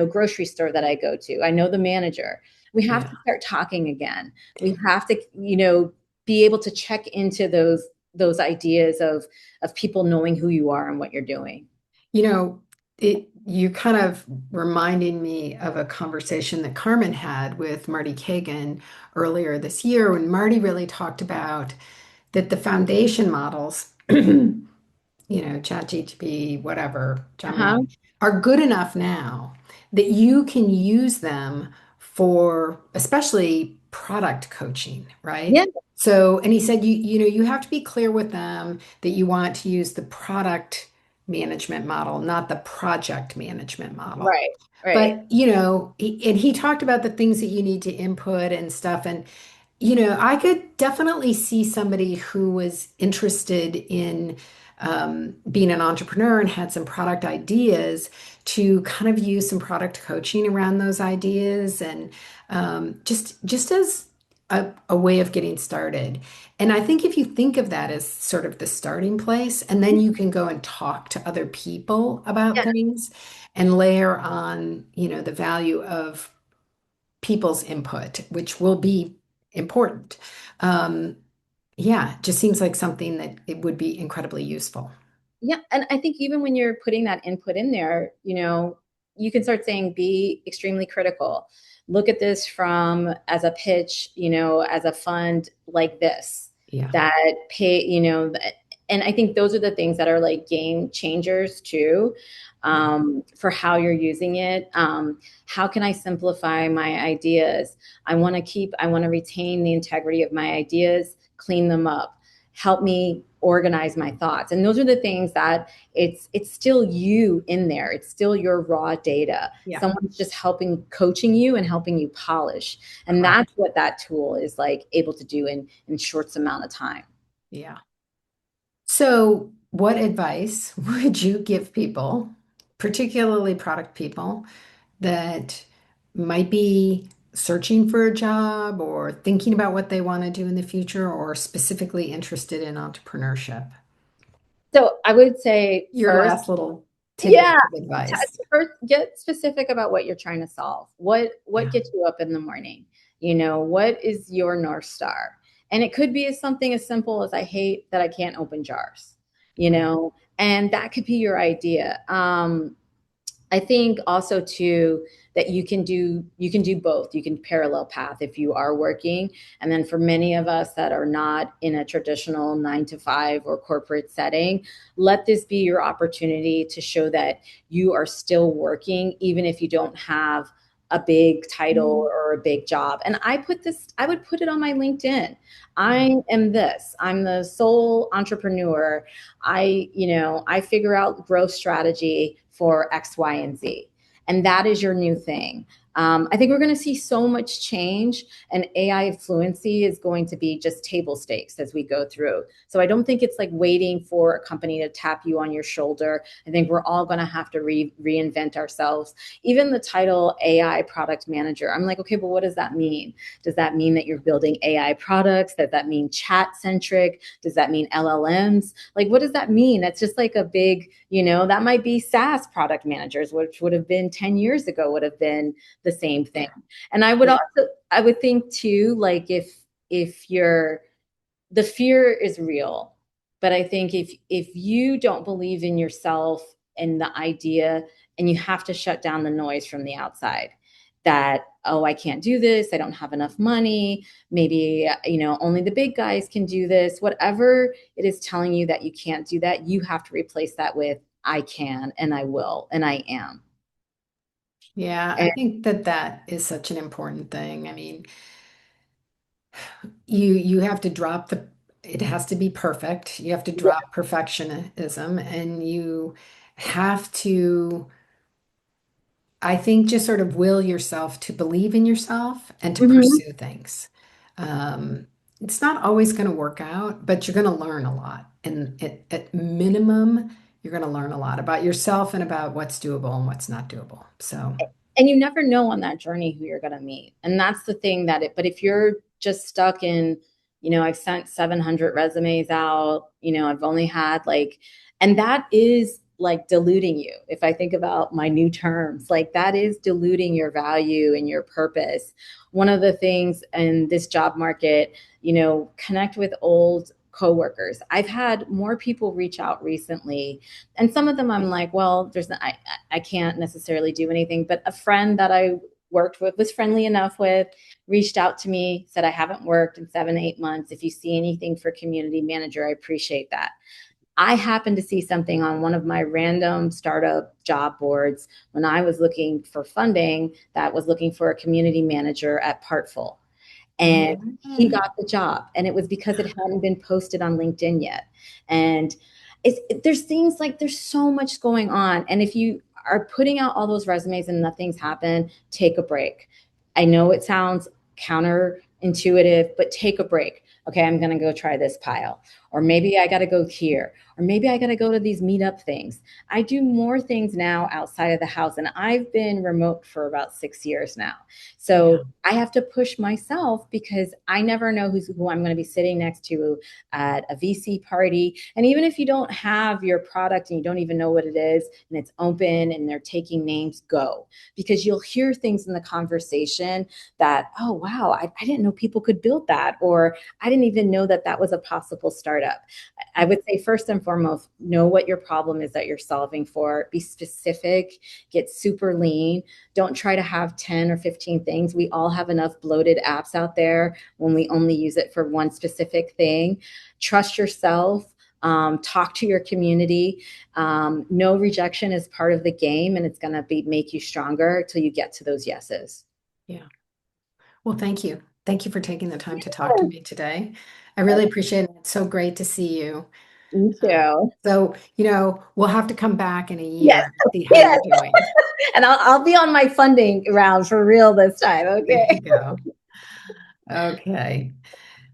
grocery store that I go to? I know the manager. We have Yeah. to start talking again. We have to, be able to check into those ideas of people knowing who you are and what you're doing. You know, you kind of reminding me of a conversation that Carmen had with Marty Kagan earlier this year when Marty really talked about that the foundation models, ChatGPT, whatever, Gemini, Uh-huh. are good enough now that you can use them for especially product coaching, Yeah. right? So, and he said you have to be clear with them that you want to use the product management model, not the project management model. Right. Right. But, and he talked about the things that you need to input and stuff. And I could definitely see somebody who was interested in being an entrepreneur and had some product ideas to kind of use some product coaching around those ideas and just as a way of getting started. And I think if you think of that as sort of the starting place, and then you can go and talk to other people about Yeah. things and layer on, the value of people's input, which will be important. Um, yeah, it just seems like something that it would be incredibly useful. Yeah, and I think even when you're putting that input in there, you can start saying be extremely critical. Look at this from as a pitch, as a fund like this Yeah. that pay, And I think those are the things that are like game changers too, Yeah. for how you're using it. How can I simplify my ideas? I want to retain the integrity of my ideas, clean them up, help me organize my thoughts. And those are the things that it's still you in there. It's still your raw data. Yeah. Someone's just helping, coaching you and helping you polish. And Correct. that's what that tool is like able to do in short amount of time. Yeah. So, what advice would you give people, particularly product people, that might be searching for a job or thinking about what they want to do in the future or specifically interested in entrepreneurship? So I would say Your first, last little yeah, tidbits of advice. first get specific about what you're trying to solve. What Yeah. gets you up in the morning? What is your North Star? And it could be something as simple as I hate that I can't open jars, Right. and that could be your idea. I think also too that you can do both. You can parallel path if you are working, and then for many of us that are not in a traditional 9 to 5 or corporate setting, let this be your opportunity to show that you are still working, even if you don't have a big title or a big job. And I would put it on my LinkedIn. Yeah. I am this. I'm the sole entrepreneur. I figure out growth strategy for X, Y, and Z. And that is your new thing. I think we're going to see so much change, and AI fluency is going to be just table stakes as we go through. So I don't think it's like waiting for a company to tap you on your shoulder. I think we're all going to have to reinvent ourselves. Even the title AI product manager, I'm like, okay, but what does that mean? Does that mean that you're building AI products? Does that mean chat centric? Does that mean LLMs? Like, what does that mean? That's just like a big, that might be SaaS product managers, which would have been 10 years ago, would have been the same thing. Yeah. And Yeah. I would think too, like if you're, the fear is real, but I think if you don't believe in yourself and the idea, and you have to shut down the noise from the outside, that, oh, I can't do this, I don't have enough money, maybe only the big guys can do this, whatever it is telling you that you can't do that, you have to replace that with I can, and I will, and I am. Yeah, I And think that that is such an important thing. I mean, you have to drop the it has to be perfect. You have to yeah. drop perfectionism and you have to, I think, just sort of will yourself to believe in yourself and to Mhm. pursue things. Um, it's not always going to work out, but you're going to learn a lot. And at minimum, you're going to learn a lot about yourself and about what's doable and what's not doable. So, And you never know on that journey who you're going to meet, and that's the thing but if you're just stuck in, I've sent 700 resumes out, I've only had like, and that is like diluting you. If I think about my new terms, like that is diluting your value and your purpose. One of the things in this job market, connect with old coworkers. I've had more people reach out recently, and some of them I'm like, well, I can't necessarily do anything. But a friend that I worked with, was friendly enough with, reached out to me, said, I haven't worked in 7, 8 months. If you see anything for community manager, I appreciate that. I happened to see something on one of my random startup job boards when I was looking for funding that was looking for a community manager at Partful. And he mm, got the job. And it was because it hadn't been posted on LinkedIn yet. And there's things like, there's so much going on. And if you are putting out all those resumes and nothing's happened, take a break. I know it sounds counterintuitive, but take a break. Okay, I'm going to go try this pile. Or maybe I got to go here. Or maybe I got to go to these meetup things. I do more things now outside of the house. And I've been remote for about 6 years now. yeah. So I have to push myself because I never know who I'm going to be sitting next to at a VC party. And even if you don't have your product and you don't even know what it is and it's open and they're taking names, go, because you'll hear things in the conversation that, oh, wow, I didn't know people could build that, or I didn't even know that that was a possible startup. I would say first and foremost, know what your problem is that you're solving for, be specific, get super lean. Don't try to have 10 or 15 things. We all have enough bloated apps out there when we only use it for one specific thing. Trust yourself. talk to your community. No rejection is part of the game, and it's going to be make you stronger till you get to those yeses. Yeah. Well, thank you. Thank you for taking the time to talk to me today. I really appreciate it. It's so great to see you. Me too. So, we'll have to come back in a Yes, year and see how you're yes. doing. And I'll be on my funding round for real this time. There Okay. you go. Okay.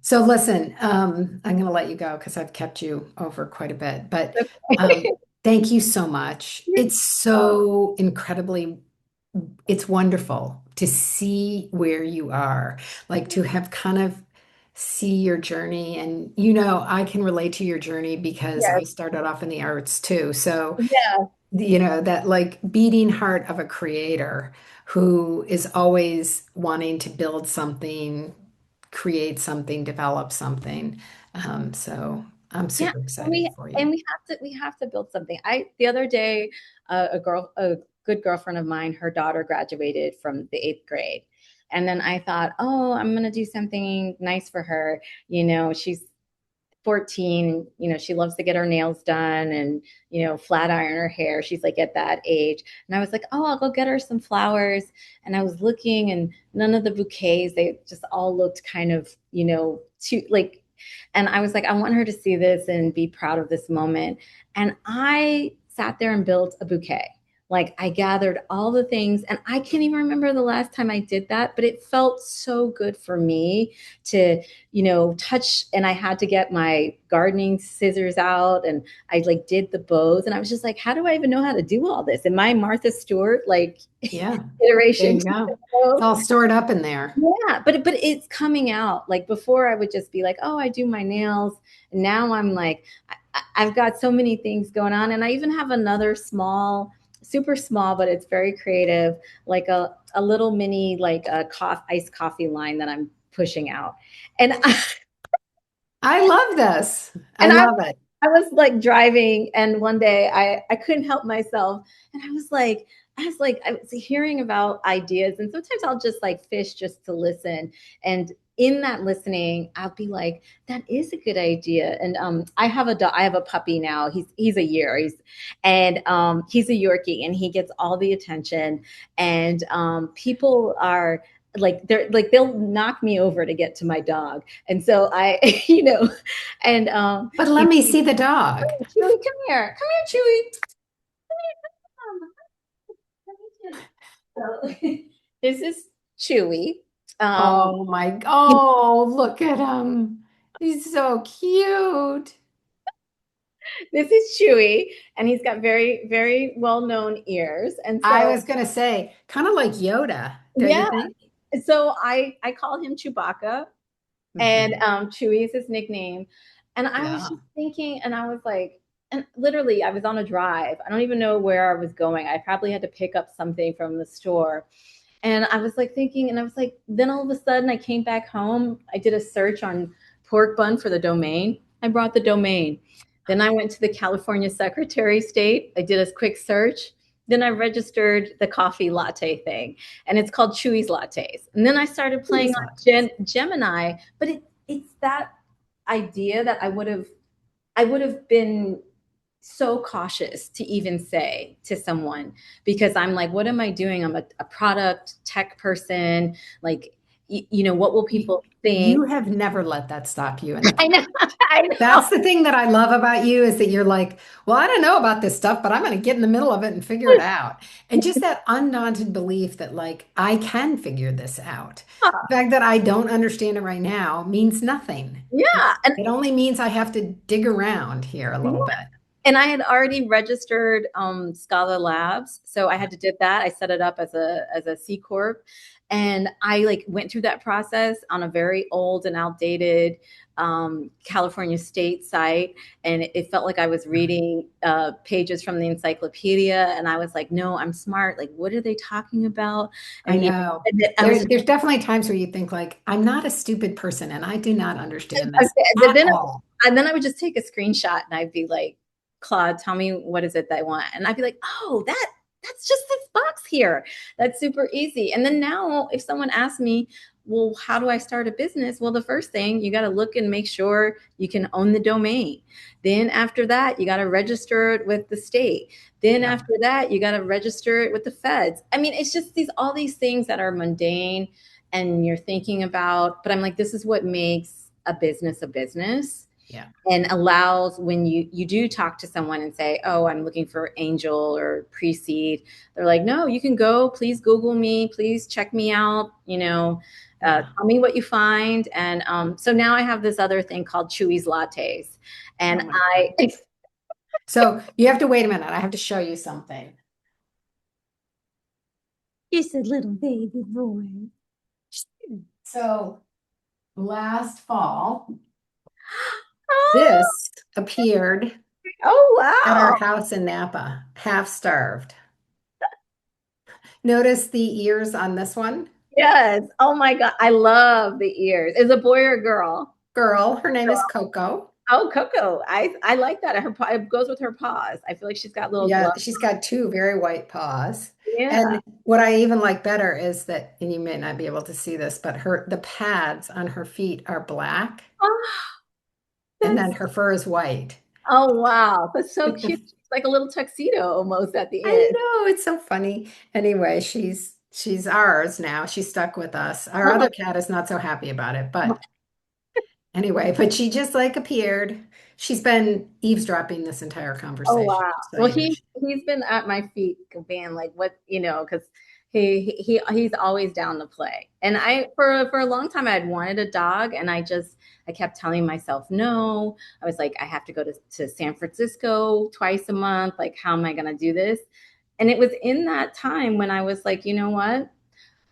So listen, I'm going to let you go because I've kept you over quite a bit, but thank you so much. It's so incredibly, it's wonderful to see where you are, like to have kind of see your journey. And I can relate to your journey because I Yes. started off in the arts too. So Yeah. that like beating heart of a creator who is always wanting to build something, create something, develop something. So I'm Yeah. super And excited we for and you. we have to build something. The other day, a good girlfriend of mine, her daughter graduated from the 8th grade. And then I thought, oh, I'm gonna do something nice for her. She's 14, she loves to get her nails done and, flat iron her hair. She's like at that age. And I was like, oh, I'll go get her some flowers. And I was looking and none of the bouquets, they just all looked kind of, too like, and I was like, I want her to see this and be proud of this moment. And I sat there and built a bouquet. Like I gathered all the things and I can't even remember the last time I did that, but it felt so good for me to touch. And I had to get my gardening scissors out and I like did the bows. And I was just like, how do I even know how to do all this? Am I Martha Stewart, like Yeah, there iteration you go. It's 2.0? all stored up in there. Yeah, but it's coming out. Like before, I would just be like, "Oh, I do my nails." And now I'm like, I've got so many things going on, and I even have another small, super small, but it's very creative, like a little mini like a iced coffee line that I'm pushing out. And I love this. I and love it. I was like driving, and one day I couldn't help myself, and I was hearing about ideas, and sometimes I'll just like fish just to listen, and in that listening, I'll be like, that is a good idea. And I have a puppy now. He's a year. He's a Yorkie, and he gets all the attention, and people are they'll knock me over to get to my dog, and so I and But let me see the dog. Chewy, come here, Chewy. So, this is Chewy. Um, Oh, look at him. He's so cute. this is Chewy, and he's got very, very well-known ears. And I so, was gonna say, kind of like Yoda, don't you yeah, think? so I call him Chewbacca, and Hmm. Chewy is his nickname. And I was Yeah. just thinking, and I was like, and literally, I was on a drive. I don't even know where I was going. I probably had to pick up something from the store. And I was like thinking, and I was like, then all of a sudden I came back home. I did a search on pork bun for the domain. I brought the domain. Then I went to the California Secretary of State. I did a quick search. Then I registered the coffee latte thing, and it's called Chewy's Lattes. And then I started playing Please on watch. Gemini, but it's that idea that I would have been so cautious to even say to someone because I'm like, what am I doing? I'm a product tech person. Like, what will You, people think? you have never let that stop you in the I know, past. I know. That's the thing that I love about you is that you're like, well, I don't know about this stuff, but I'm going to get in the middle of it and figure it out. And just that undaunted belief that like I can figure this out. The fact that I don't understand it right now means nothing. Yeah, and It only means I have to dig around here a yeah. little bit. And I had already registered Scholar Labs, so I had to did that. I set it up as a C corp, and I like went through that process on a very old and outdated California State site, and it felt like I was reading pages from the encyclopedia. And I was like, "No, I'm smart. Like, what are they talking about?" I And know. I was There's definitely times where you think like, I'm not a stupid person and I do not understand this okay, but at all. then I would just take a screenshot and I'd be like, Claude, tell me what is it they want, and I'd be like, oh, that. that's just this box here. That's super easy. And then now, if someone asks me, well, how do I start a business? Well, the first thing you got to look and make sure you can own the domain. Then after that, you got to register it with the state. Then Yeah, after that, you got to register it with the feds. I mean, it's just all these things that are mundane and you're thinking about, but I'm like, this is what makes a business yeah. and allows when you do talk to someone and say, oh, I'm looking for angel or pre-seed, they're like, no, you can go, please Google me, please check me out, Yeah. tell me what you find. And so now I have this other thing called Chewy's lattes, Oh and my I God. So you have to wait a minute. I have to show you something. Just a little baby boy. So last fall, Oh, this appeared oh at our wow. house in Napa, half starved. Notice the ears on this one? Yes. Oh my God. I love the ears. Is it a boy or a girl? Girl, her name is Coco. Oh, Coco. I like that. It goes with her paws. I feel like she's got little Yeah, gloves. she's got two very white paws. Yeah. And what I even like better is that, and you may not be able to see this, but the pads on her feet are black, Oh, and then that's her fur is white. oh wow. That's so cute. It's like a little tuxedo almost at the I end. know, it's so funny. Anyway, she's ours now. She's stuck with us. Our Oh, other cat is not so happy about it, but anyway, but she just like appeared. She's been eavesdropping this entire oh conversation, wow. just so Well, you know. he's been at my feet being like, what, because he's always down to play. And I for a long time I had wanted a dog, and I kept telling myself no. I was like, I have to go to San Francisco twice a month. Like, how am I gonna do this? And it was in that time when I was like, you know what?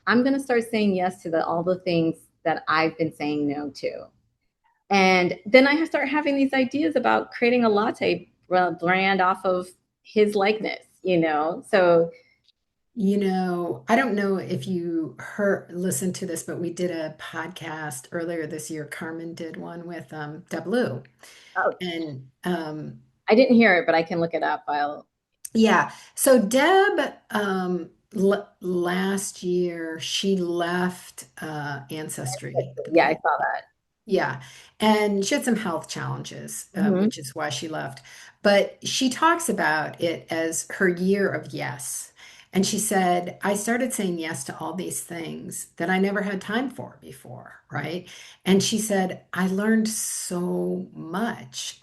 I'm gonna start saying yes to all the things that I've been saying no to. And then I start having these ideas about creating a latte brand off of his likeness. So, I don't know if you listened to this, but we did a podcast earlier this year. Carmen did one with Deb Lou. oh, And I didn't hear it, but I can look it up. I'll. yeah, so Deb l last year she left Ancestry at the Yeah, I beginning. saw that. Yeah. And she had some health challenges, Mm-hmm. which is why she left. But she talks about it as her year of yes. And she said, I started saying yes to all these things that I never had time for before, right? And she said, I learned so much.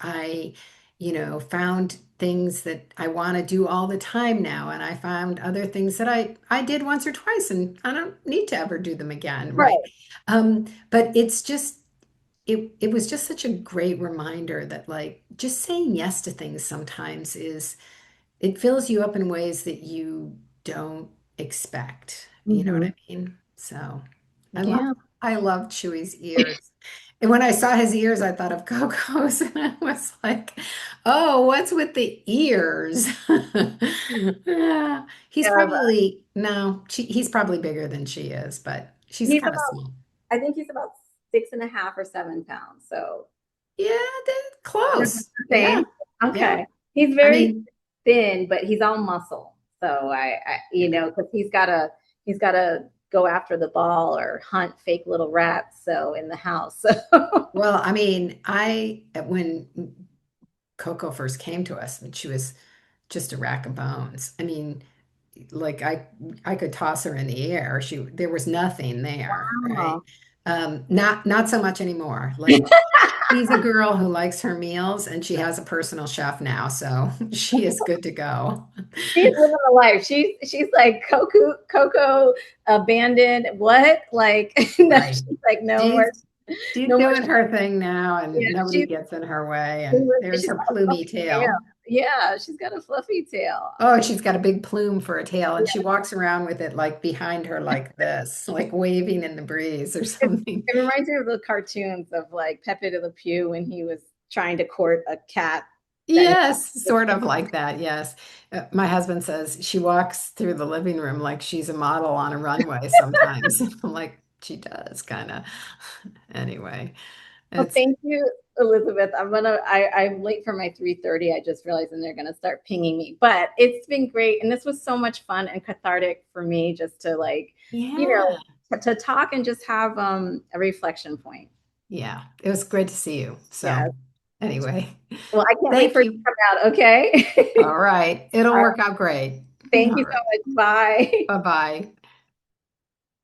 Found things that I want to do all the time now. And I found other things that I did once or twice, and I don't need to ever do them again, right? Right. But it was just such a great reminder that like just saying yes to things sometimes is it fills you up in ways that you don't expect. You know what Mm-hmm. I mean? So I love Yeah. I love Chewy's ears. And when I saw his ears, I thought of Coco's and I was like, oh, what's with the ears? Yeah. He's Yeah, probably no, he's probably bigger than she is, but she's he's kind of about. small. I think he's about 6.5 or 7 pounds. So Yeah, they're close. the Yeah. same. Yeah. Okay. He's I very mean, thin, but he's all muscle. So yeah. because he's gotta go after the ball or hunt fake little rats. So in the house. So Well, I mean, when Coco first came to us, when she was just a rack of bones. I mean, like I could toss her in the air. There was nothing there, right? wow. Not so much anymore. Like she's a girl who likes her meals and she has a personal chef now, so she is good to go. She's living the life. She's like Coco abandoned. What? Like no, Right. she's like no more, She's no more. doing her thing now and Yeah, nobody gets in her way. And there's she's her got a plumy fluffy tail. tail. Yeah, she's got a fluffy tail. Oh, she's got a big plume for a tail, and she walks around with it like behind her, like this, like waving in the breeze or It, something. it reminds me of the cartoons of like Pepe Le Pew when he was trying to court a cat that Yes, sort of like that. Yes. My husband says she walks through the living room like she's a model on a runway sometimes. I'm like, she does, kind of. Anyway. Well, It's thank you, Elizabeth. I'm late for my 3:30. I just realized and they're gonna start pinging me. But it's been great. And this was so much fun and cathartic for me just to like, you yeah, know, to talk and just have a reflection point. yeah. It was great to see you. Yeah. So anyway, Well, I can't wait thank for it to you. come out, okay? All right. It'll All work right. out great. Thank All you right. so much. Bye. Bye-bye.